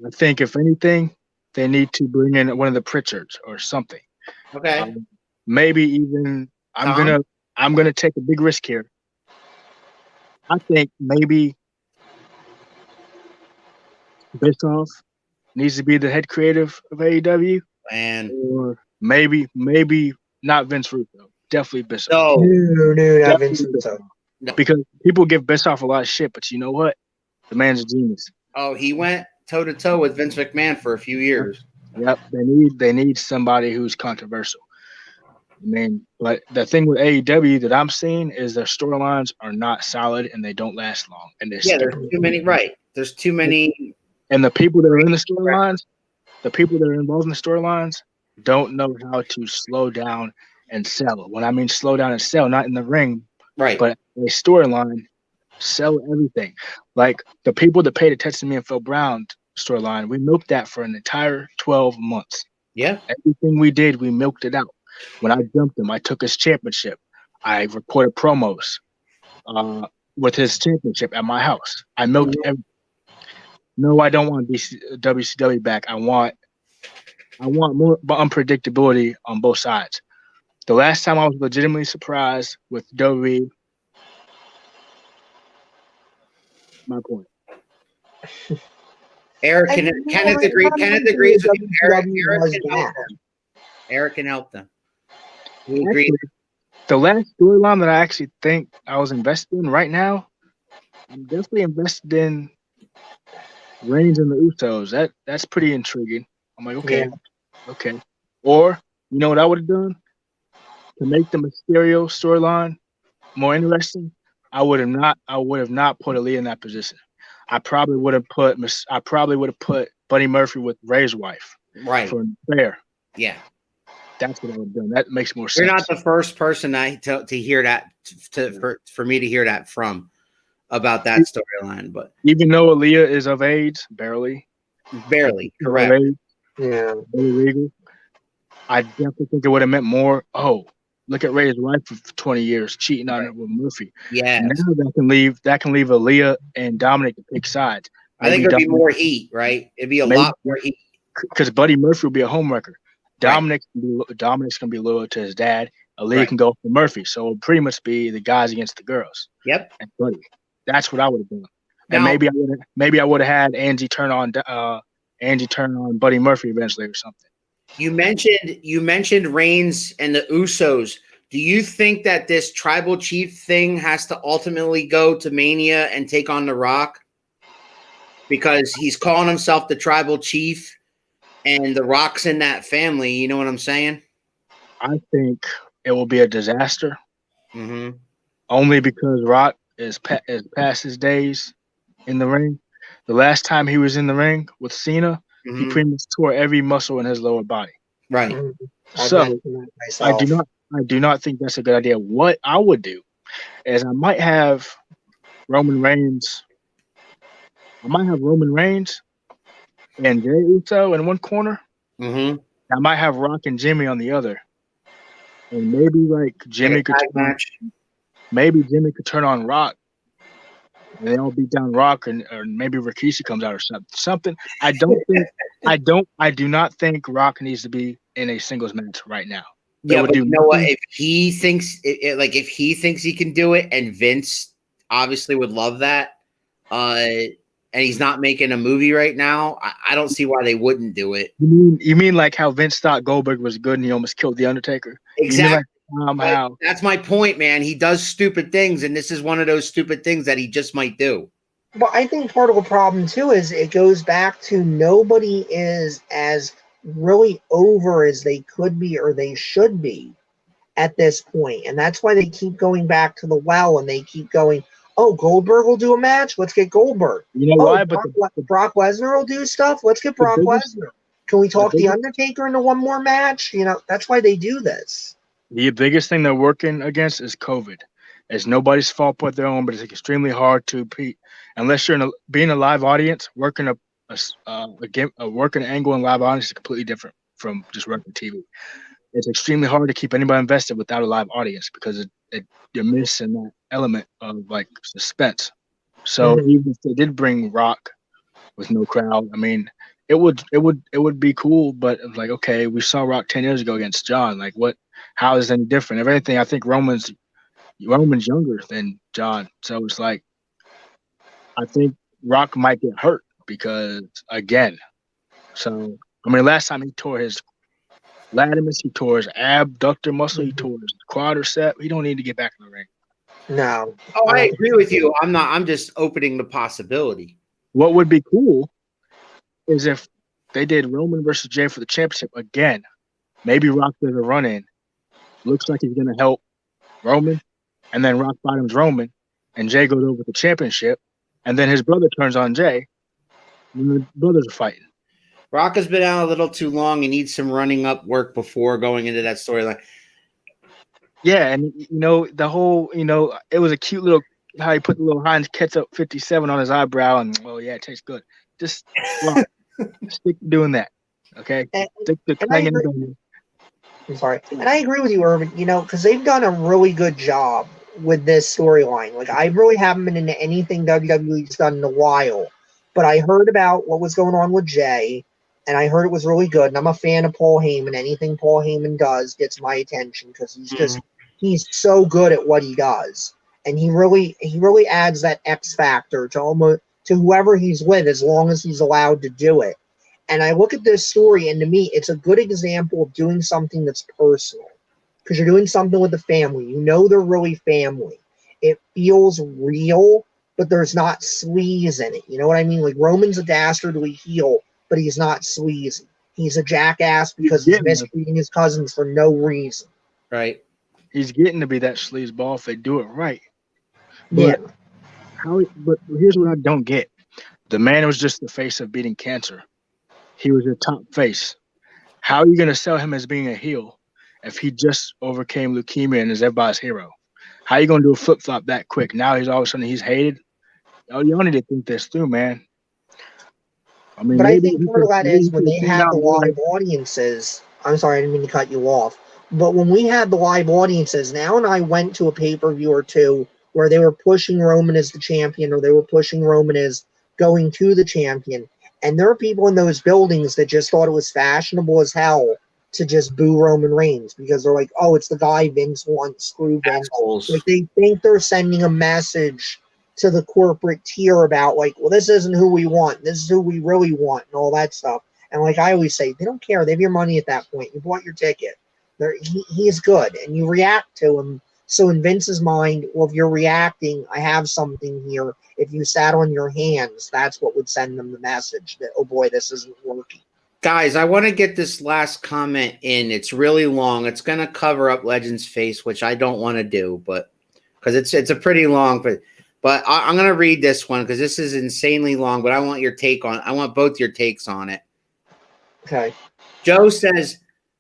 I think if anything, they need to bring in one of the Pritchards or something. Okay. Maybe even I'm gonna take a big risk here. I think maybe Bischoff needs to be the head creative of AEW, And or maybe not Vince Russo. Definitely Bischoff. no, No, not Vince Definitely Russo. Bischoff. Because people give Bischoff a lot of shit, but you know what? The man's a genius. oh, he went toe to toe with Vince McMahon for a few years. Yep, they need somebody who's controversial. I mean, but the thing with AEW that I'm seeing is their storylines are not solid and they don't last long. And Yeah, there's too many. Right, there's too many. And the people that are in the storylines, the people that are involved in the storylines, don't know how to slow down and sell. When I mean slow down and sell, not in the ring, Right. but a storyline, sell everything. Like the people that paid attention to me and Phil Brown storyline, we milked that for an entire 12 months. Yeah. Everything we did, we milked it out. When I jumped him, I took his championship. I recorded promos with his championship at my house. I milked everything. No, I don't want WCW back. I want more unpredictability on both sides. The last time I was legitimately surprised with WWE, my point. Eric Kenneth agrees with you. Eric can help them. He agrees. Actually, the last storyline that I actually think I was invested in right now, I'm definitely invested in Reigns and the Usos. That's pretty intriguing. I'm like, okay. Or you know what I would have done to make the Mysterio storyline more interesting? I would have not put Aaliyah in that position. I probably would have put Buddy Murphy with Ray's wife. Right. For an affair. Yeah. That's what I would have done. That makes more sense. You're not the first person to hear that for me to hear that from about that storyline, but even though Aaliyah is of age, barely, correct. Yeah, very legal. I definitely think it would have meant more. Oh, look at Ray's wife for 20 years cheating on her with Murphy. Yeah, now that can leave Aaliyah and Dominic to pick sides. I think there'd be more heat, right? It'd be a lot more heat because Buddy Murphy will be a homewrecker. Dominic's gonna be loyal to his dad. Aaliyah can go for Murphy, so it'll pretty much be the guys against the girls. Yep, and Buddy. That's what I would have done. And maybe I would have had Angie turn on Buddy Murphy eventually or something. You mentioned Reigns and the Usos. Do you think that this tribal chief thing has to ultimately go to Mania and take on The Rock? Because he's calling himself the tribal chief and The Rock's in that family. You know what I'm saying? I think it will be a disaster. Mm-hmm. Only because Rock is past his days in the ring. The last time he was in the ring with Cena, he pretty much tore every muscle in his lower body. Right. So I do not think that's a good idea. What I would do is I might have Roman Reigns and Jey Uso in one corner. Mm-hmm. I might have Rock and Jimmy on the other. And maybe like Jimmy could turn on Rock. And they all beat down Rock, or maybe Rikishi comes out or something. I do not think Rock needs to be in a singles match right now. Yeah, but you know what? If he thinks he can do it, and Vince obviously would love that, and he's not making a movie right now, I don't see why they wouldn't do it. You mean like how Vince thought Goldberg was good and he almost killed The Undertaker? Exactly. That's my point, man. He does stupid things, and this is one of those stupid things that he just might do. But I think part of the problem, too, is it goes back to nobody is as really over as they could be or they should be at this point. And that's why they keep going back to the well, and they keep going, oh, Goldberg will do a match? Let's get Goldberg. You know why? Brock Lesnar will do stuff? Let's get Brock Lesnar. Can we talk The Undertaker into one more match? You know, that's why they do this. The biggest thing they're working against is COVID. It's nobody's fault but their own, but it's extremely hard to beat unless you're being a live audience. Working working an angle in live audience is completely different from just working TV. It's extremely hard to keep anybody invested without a live audience because you're missing that element of like suspense. So even if they did bring Rock with no crowd, I mean, it would be cool, but it's like, okay, we saw Rock 10 years ago against John. Like, what? How is it any different? If anything, I think Roman's younger than John, so it's like I think Rock might get hurt because again, So, I mean, last time he tore his latimus, he tore his abductor muscle, he tore his quadricep. He don't need to get back in the ring. No. Oh, I don't agree think with so. you. I'm just opening the possibility. What would be cool is if they did Roman versus Jay for the championship again. Maybe Rock does a run in. Looks like he's gonna help Roman, and then Rock bottoms Roman, and Jay goes over the championship, and then his brother turns on Jay, and the brothers are fighting. Rock has been out a little too long. He needs some running up work before going into that storyline. Yeah, and the whole, it was a cute little how he put the little Heinz ketchup 57 on his eyebrow, and yeah, it tastes good. Just stick to doing that, okay? Stick to clanging the gong. I'm sorry. And I agree with you, Irvin, because they've done a really good job with this storyline. Like, I really haven't been into anything WWE's done in a while. But I heard about what was going on with Jay, and I heard it was really good. And I'm a fan of Paul Heyman. Anything Paul Heyman does gets my attention because he's so good at what he does. And he really adds that X factor to whoever he's with as long as he's allowed to do it. And I look at this story, and to me, it's a good example of doing something that's personal. Because you're doing something with the family. They're really family. It feels real, but there's not sleaze in it. You know what I mean? Like, Roman's a dastardly heel, but he's not sleazy. He's a jackass because he's mistreating his cousins for no reason. Right. He's getting to be that sleazeball if they do it right. But but here's what I don't get. The man was just the face of beating cancer. He was your top face. How are you going to sell him as being a heel if he just overcame leukemia and is everybody's hero? How are you going to do a flip-flop that quick? Now all of a sudden he's hated? Y'all need to think this through, man. I mean, but I think part of that is when they had the live audiences. I'm sorry, I didn't mean to cut you off. But when we had the live audiences, Now and I went to a pay-per-view or two where they were pushing Roman as the champion, or they were pushing Roman as going to the champion. And there are people in those buildings that just thought it was fashionable as hell to just boo Roman Reigns because they're like, oh, it's the guy Vince wants, screw Vince. Like, they think they're sending a message to the corporate tier about, like, well, this isn't who we want. This is who we really want and all that stuff. And like I always say, they don't care. They have your money at that point. You bought your ticket. He's good, and you react to him. So in Vince's mind, well, if you're reacting, I have something here. If you sat on your hands, that's what would send them the message that, oh boy, this isn't working. Guys, I want to get this last comment in. It's really long. It's going to cover up Legend's face, which I don't want to do, but because it's a pretty long. But I'm going to read this one because this is insanely long. But I want your take on. I want both your takes on it. Okay. Joe says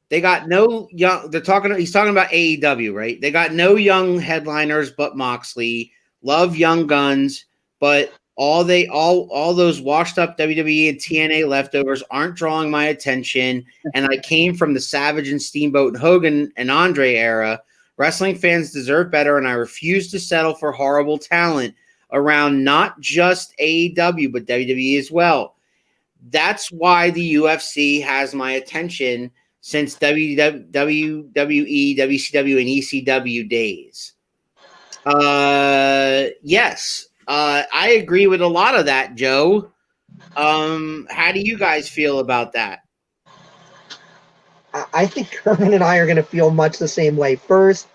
they got no young. He's talking about AEW, right? They got no young headliners but Moxley. Love Young Guns, but all those washed up WWE and TNA leftovers aren't drawing my attention. And I came from the Savage and Steamboat and Hogan and Andre era. Wrestling fans deserve better, and I refuse to settle for horrible talent around not just AEW but WWE as well. That's why the UFC has my attention since WWE, WCW, and ECW days. Yes, I agree with a lot of that, Joe. How do you guys feel about that? I think Kerman and I are going to feel much the same way. First,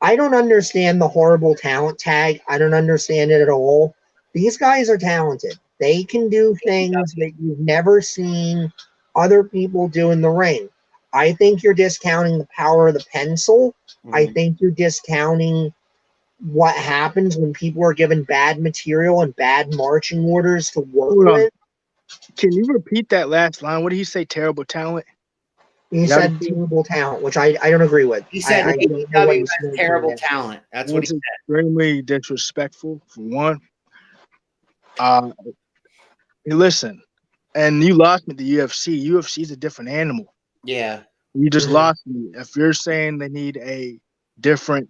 I don't understand the horrible talent tag. I don't understand it at all. These guys are talented. They can do things that you've never seen other people do in the ring. I think you're discounting the power of the pencil. Mm-hmm. I think you're discounting what happens when people are given bad material and bad marching orders to work with. Can you repeat that last line? What did he say? Terrible talent? He said terrible talent, which I don't agree with. He said AEW has terrible talent. That's what he said. Extremely disrespectful, for one. Listen, and you lost me at the UFC. UFC is a different animal. Yeah. You just lost me. If you're saying they need a different,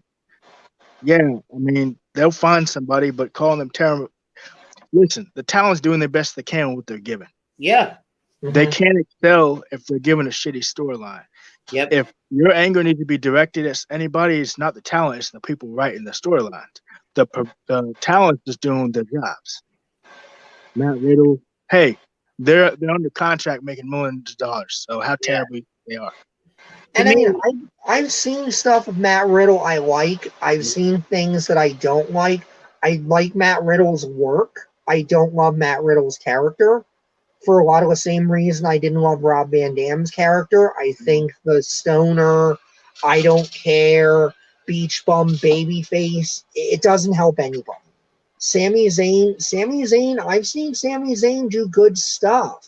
I mean, they'll find somebody, but calling them terrible. Listen, the talent's doing their best they can with what they're given. Yeah. Mm-hmm. They can't excel if they're given a shitty storyline. Yep. If your anger needs to be directed at anybody, it's not the talent, it's the people writing the storylines. The talent is doing their jobs. Matt Riddle. Hey, they're under contract making millions of dollars. So how terrible they are. And I mean, I've seen stuff of Matt Riddle I like. I've seen things that I don't like. I like Matt Riddle's work. I don't love Matt Riddle's character for a lot of the same reason I didn't love Rob Van Dam's character. I think the stoner, I don't care, beach bum babyface, it doesn't help anybody. Sami Zayn, I've seen Sami Zayn do good stuff.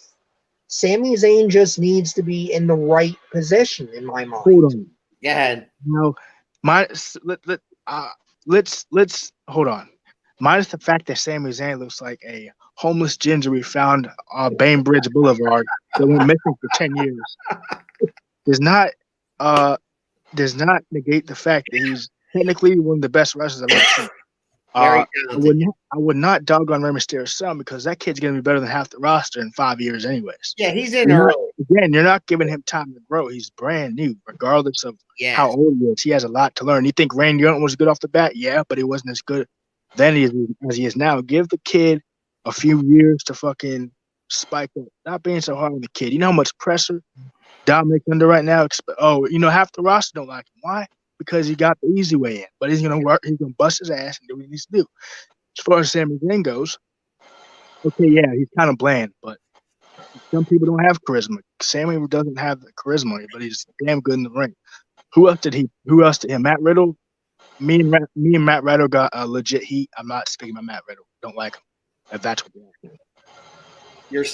Sami Zayn just needs to be in the right position in my mind. Hold on. Go ahead. No, let's hold on. Minus the fact that Sami Zayn looks like a homeless ginger we found on Bainbridge Boulevard that went missing for 10 years. Does not negate the fact that he's technically one of the best wrestlers I've ever seen. I would not dog on Rey Mysterio's son because that kid's going to be better than half the roster in 5 years anyways. Yeah, he's in early. Again, you're not giving him time to grow. He's brand new, regardless of how old he is. He has a lot to learn. You think Randy Orton was good off the bat? Yeah, but he wasn't as good then as he is now. Give the kid a few years to fucking spike up. Not being so hard on the kid. You know how much pressure Dominic's under right now? Half the roster don't like him. Why? Because he got the easy way in. But he's gonna work. He's gonna bust his ass and do what he needs to do. As far as Sami Zayn goes, okay, yeah, he's kind of bland, but some people don't have charisma. Sami doesn't have the charisma, but he's damn good in the ring. Who else did him? Matt Riddle. Me and Matt Riddle got a legit heat. I'm not speaking about Matt Riddle. Don't like him. If that's what you're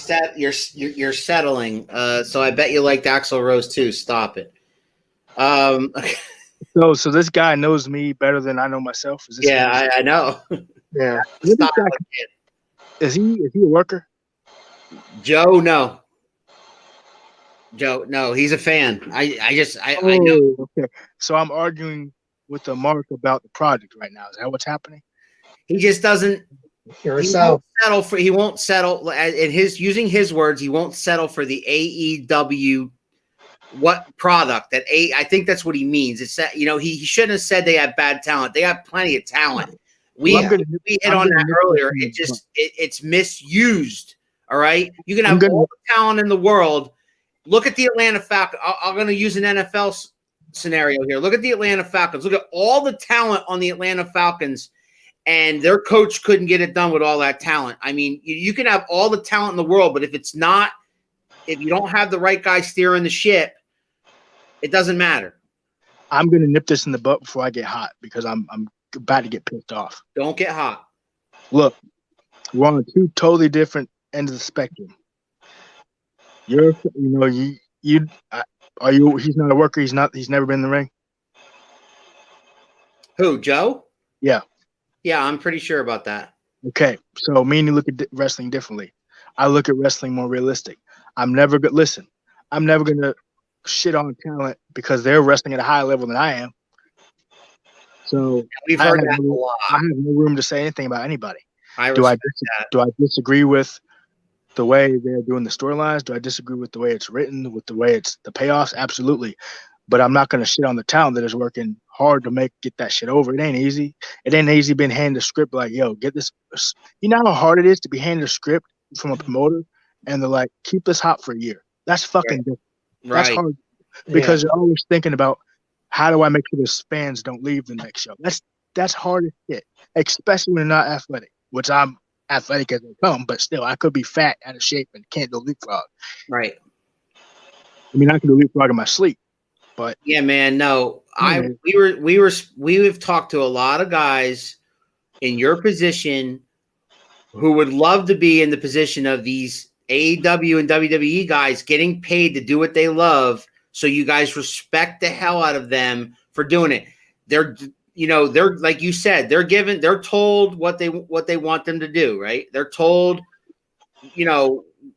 you're settling. So I bet you liked Axl Rose too. Stop it. So this guy knows me better than I know myself. Is this I know. Yeah. Stop it. Is he a worker? Joe, no. He's a fan. I know. Okay. So I'm arguing with the Mark about the project right now. Is that what's happening? He just doesn't. He won't settle. In using his words, he won't settle for the AEW product that I think that's what he means. It's that he shouldn't have said they have bad talent. They have plenty of talent. We hit on that earlier. It's misused. All right, you can have all the talent in the world. Look at the Atlanta Falcons. I'm going to use an NFL scenario here. Look at the Atlanta Falcons. Look at all the talent on the Atlanta Falcons, and their coach couldn't get it done with all that talent. I mean, you can have all the talent in the world, but if you don't have the right guy steering the ship, it doesn't matter. I'm going to nip this in the butt before I get hot because I'm about to get pissed off. Don't get hot. Look, we're on two totally different ends of the spectrum. He's not a worker. He's never been in the ring. Who, Joe? Yeah. Yeah, I'm pretty sure about that. Okay, so me and you look at wrestling differently. I look at wrestling more realistic. I'm never going to shit on talent because they're wrestling at a higher level than I am. So we've heard that a lot. I have no room to say anything about anybody. Do I disagree with the way they're doing the storylines? Do I disagree with the way it's written, with the way it's the payoffs? Absolutely. But I'm not going to shit on the talent that is working hard to get that shit over. It ain't easy. It ain't easy being handed a script like, yo, get this. You know how hard it is to be handed a script from a promoter and they're like, keep this hot for a year. That's fucking different. That's hard because you're always thinking about how do I make sure the fans don't leave the next show. That's hard as shit, especially when you're not athletic, which I'm athletic as they come, but still I could be fat, out of shape, and can't do leapfrog. Right. I mean, I can do leapfrog in my sleep, but yeah, man. No, we've talked to a lot of guys in your position who would love to be in the position of these AEW and WWE guys getting paid to do what they love. So you guys respect the hell out of them for doing it. They're like you said, they're told what they want them to do, right? They're told,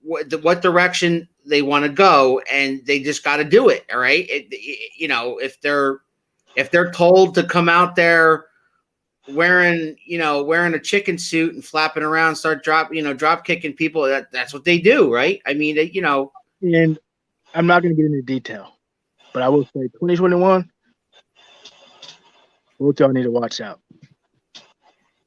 what direction they want to go, and they just got to do it. All right. If they're told to come out there wearing a chicken suit and flapping around, start drop kicking people, that's what they do. Right. I mean, and I'm not going to get into detail, but I will say 2021, both y'all need to watch out.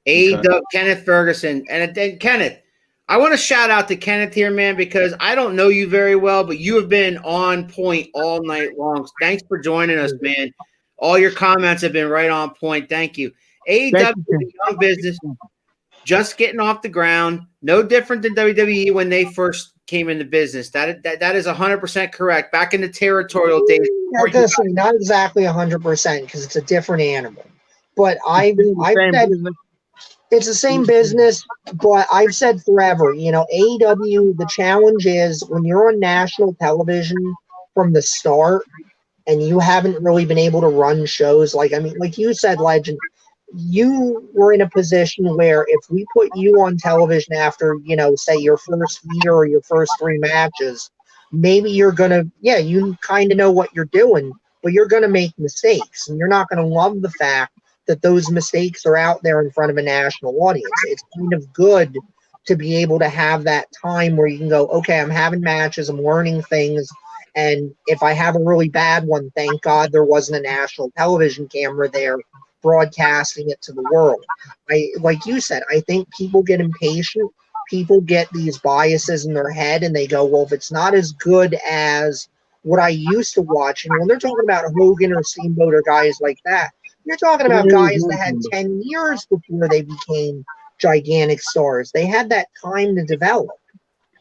Kenneth Ferguson. And then Kenneth, I want to shout out to Kenneth here, man, because I don't know you very well, but you have been on point all night long. Thanks for joining us, man. All your comments have been right on point. Thank you. AEW is a young business, just getting off the ground. No different than WWE when they first came into business. That is 100% correct. Back in the territorial days. Not exactly 100% because it's a different animal. But I've said it's the same business, but I've said forever, AEW, the challenge is when you're on national television from the start and you haven't really been able to run shows like you said, Legend, you were in a position where if we put you on television after, say your first year or your first 3 matches, maybe you're going to, you kind of know what you're doing, but you're going to make mistakes and you're not going to love the fact that those mistakes are out there in front of a national audience. It's kind of good to be able to have that time where you can go, okay, I'm having matches, I'm learning things, and if I have a really bad one, thank God there wasn't a national television camera there broadcasting it to the world. Like you said, I think people get impatient. People get these biases in their head and they go, well, if it's not as good as what I used to watch, and when they're talking about Hogan or Steamboat or guys like that, you're talking about guys that had 10 years before they became gigantic stars. They had that time to develop.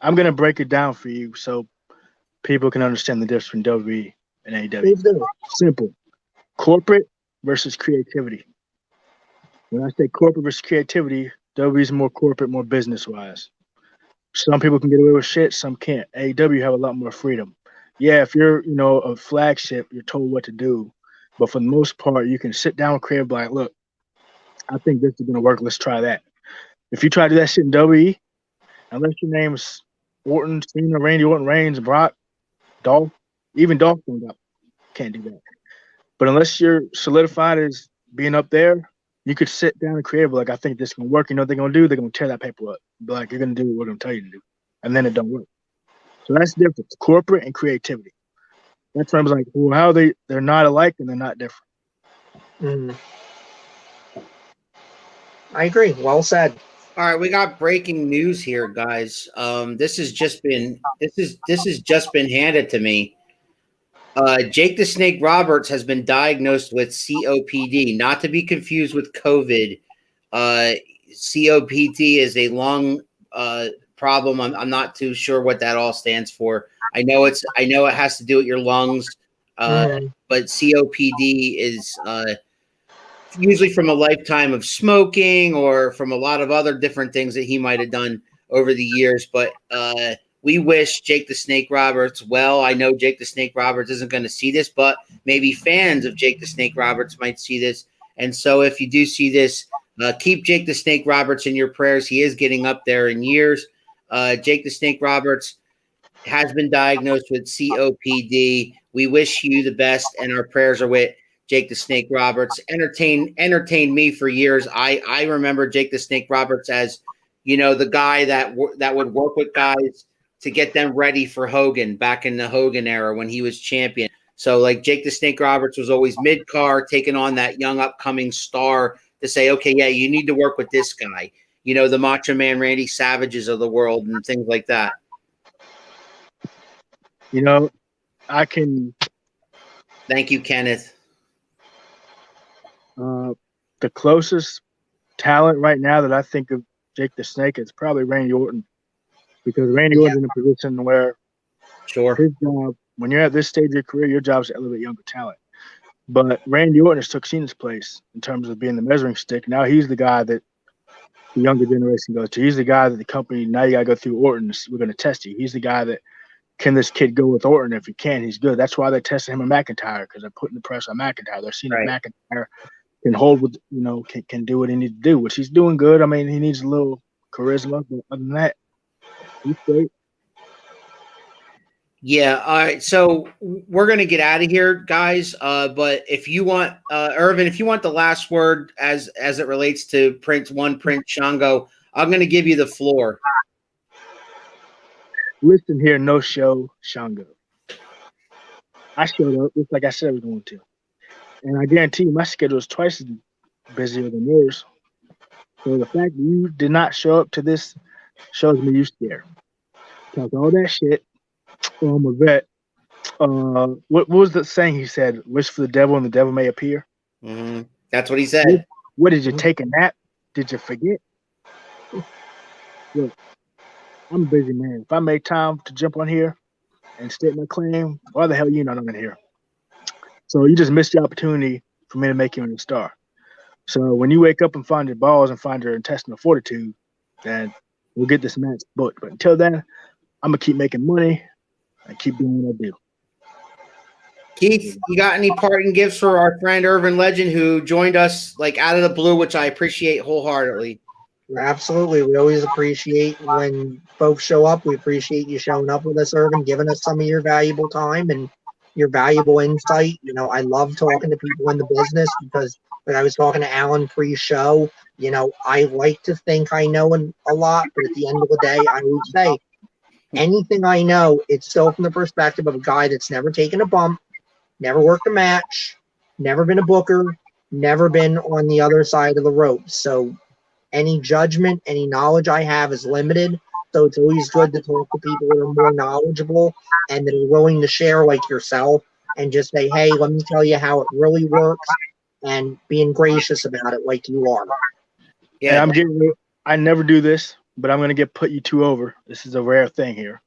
I'm going to break it down for you so people can understand the difference between WWE and AEW. Simple. Corporate versus creativity. When I say corporate versus creativity, WWE is more corporate, more business-wise. Some people can get away with shit, some can't. AEW have a lot more freedom. Yeah, if you're, a flagship, you're told what to do. But for the most part, you can sit down with creative, like, look, I think this is going to work. Let's try that. If you try to do that shit in WWE, unless your name's Orton, Cena, Randy Orton, Reigns, Brock, Dolph, even Dolph can't do that. But unless you're solidified as being up there, you could sit down and create, like, I think this is going to work. You know what they're going to do? They're going to tear that paper up. Be like, you're going to do what I'm telling you to do. And then it don't work. So that's the difference, corporate and creativity. That's why I was like, well, how they're not alike and they're not different. Mm. I agree. Well said. All right, we got breaking news here, guys. This has just been handed to me. Jake the Snake Roberts has been diagnosed with COPD, not to be confused with COVID. COPD is a lung problem. I'm not too sure what that all stands for. I know it has to do with your lungs, but COPD is usually from a lifetime of smoking or from a lot of other different things that he might have done over the years. But we wish Jake the Snake Roberts well. I know Jake the Snake Roberts isn't going to see this, but maybe fans of Jake the Snake Roberts might see this. And so if you do see this, keep Jake the Snake Roberts in your prayers. He is getting up there in years. Jake the Snake Roberts has been diagnosed with COPD. We wish you the best, and our prayers are with Jake the Snake Roberts. Entertained me for years. I remember Jake the Snake Roberts as, the guy that would work with guys to get them ready for Hogan back in the Hogan era when he was champion. So like Jake the Snake Roberts was always mid-card, taking on that young upcoming star to say, okay, yeah, you need to work with this guy. The Macho Man Randy Savages of the world and things like that. I can. Thank you, Kenneth. The closest talent right now that I think of Jake the Snake is probably Randy Orton, because Randy Orton's in a position where his job, when you're at this stage of your career, your job is to elevate younger talent. But Randy Orton has took Cena's place in terms of being the measuring stick. Now he's the guy that the younger generation goes to. He's the guy that the company, now you got to go through Orton. We're going to test you. He's the guy that, can this kid go with Orton? If he can, he's good. That's why they tested him at McIntyre, because they're putting the pressure on McIntyre. They're seeing that McIntyre can hold with, can do what he needs to do, which he's doing good. I mean, he needs a little charisma, but other than that, he's great. Yeah. All right. So we're going to get out of here, guys. But if you want, Irvin, if you want the last word as it relates to Prince Shango, I'm going to give you the floor. Listen here, no show, Shango. I showed up just like I said I was going to. And I guarantee you my schedule is twice as busier than yours. So the fact that you did not show up to this shows me you scared. Talk all that shit. Oh, I'm a vet. What was the saying he said? Wish for the devil and the devil may appear. Mm-hmm. That's what he said. What did you take a nap? Did you forget? Look, I'm a busy man. If I make time to jump on here and state my claim, why the hell you not on here? So you just missed the opportunity for me to make you a star. So when you wake up and find your balls and find your intestinal fortitude, then we'll get this match booked. But until then, I'm gonna keep making money and keep doing what I do. Keith, you got any parting gifts for our friend Urban Legend who joined us like out of the blue, which I appreciate wholeheartedly? Absolutely. We always appreciate when folks show up. We appreciate you showing up with us, Irvin, giving us some of your valuable time and your valuable insight. You know, I love talking to people in the business because when I was talking to Alan pre-show, you know, I like to think I know a lot, but at the end of the day, I always say anything I know, it's still from the perspective of a guy that's never taken a bump, never worked a match, never been a booker, never been on the other side of the ropes. So any judgment, any knowledge I have is limited. So it's always good to talk to people that are more knowledgeable and that are willing to share like yourself and just say, hey, let me tell you how it really works and being gracious about it like you are. Yeah, I never do this, but I'm going to put you two over. This is a rare thing here.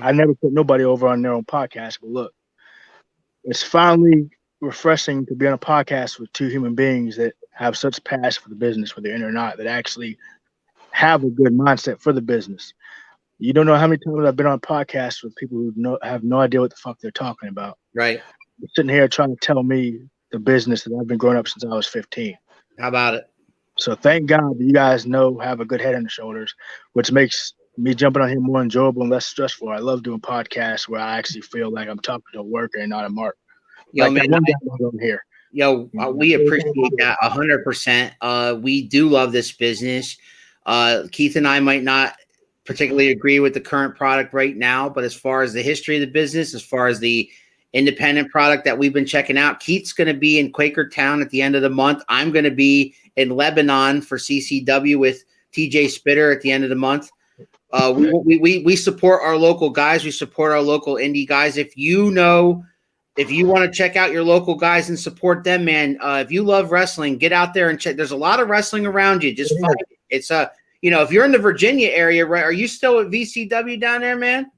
I never put nobody over on their own podcast, but look, it's finally refreshing to be on a podcast with two human beings that have such passion for the business, whether they're in or not, that actually have a good mindset for the business. You don't know how many times I've been on podcasts with people who have no idea what the fuck they're talking about. Right. They're sitting here trying to tell me the business that I've been growing up since I was 15. How about it? So thank God that you guys have a good head on the shoulders, which makes me jumping on here more enjoyable and less stressful. I love doing podcasts where I actually feel like I'm talking to a worker and not a mark. Yo, like man, that one guy on here. Yo, we appreciate that 100%. We do love this business. Keith and I might not particularly agree with the current product right now, but as far as the history of the business, as far as the independent product that we've been checking out, Keith's going to be in Quakertown at the end of the month. I'm going to be in Lebanon for CCW with TJ Spitter at the end of the month. We support our local guys. We support our local indie guys. If you want to check out your local guys and support them, man, if you love wrestling, get out there and check. There's a lot of wrestling around you. Just find it. It's if you're in the Virginia area, right? Are you still at VCW down there, man?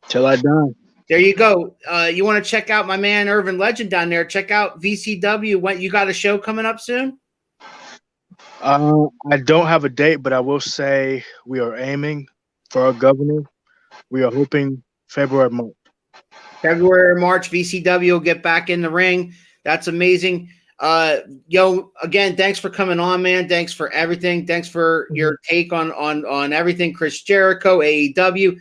Till I die. There you go. You want to check out my man Urban Legend down there? Check out VCW. When you got a show coming up soon? I don't have a date, but I will say we are aiming for our governor. We are hoping February, March. February, March, VCW will get back in the ring. That's amazing. Again, thanks for coming on, man. Thanks for everything. Thanks for your take on everything. Chris Jericho, AEW.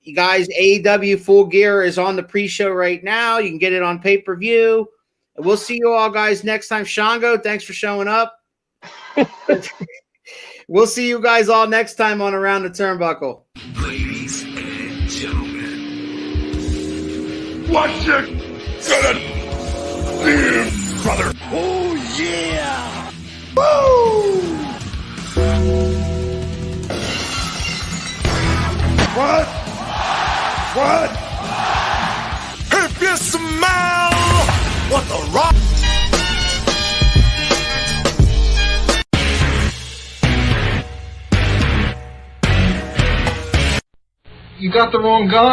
You guys, AEW Full Gear is on the pre-show right now. You can get it on pay-per-view. And we'll see you all guys next time. Shango, thanks for showing up. We'll see you guys all next time on Around the Turnbuckle. Ladies and gentlemen, What you gonna do, brother? oh yeah! Woo! What? If you smell what the rock. You got the wrong guy.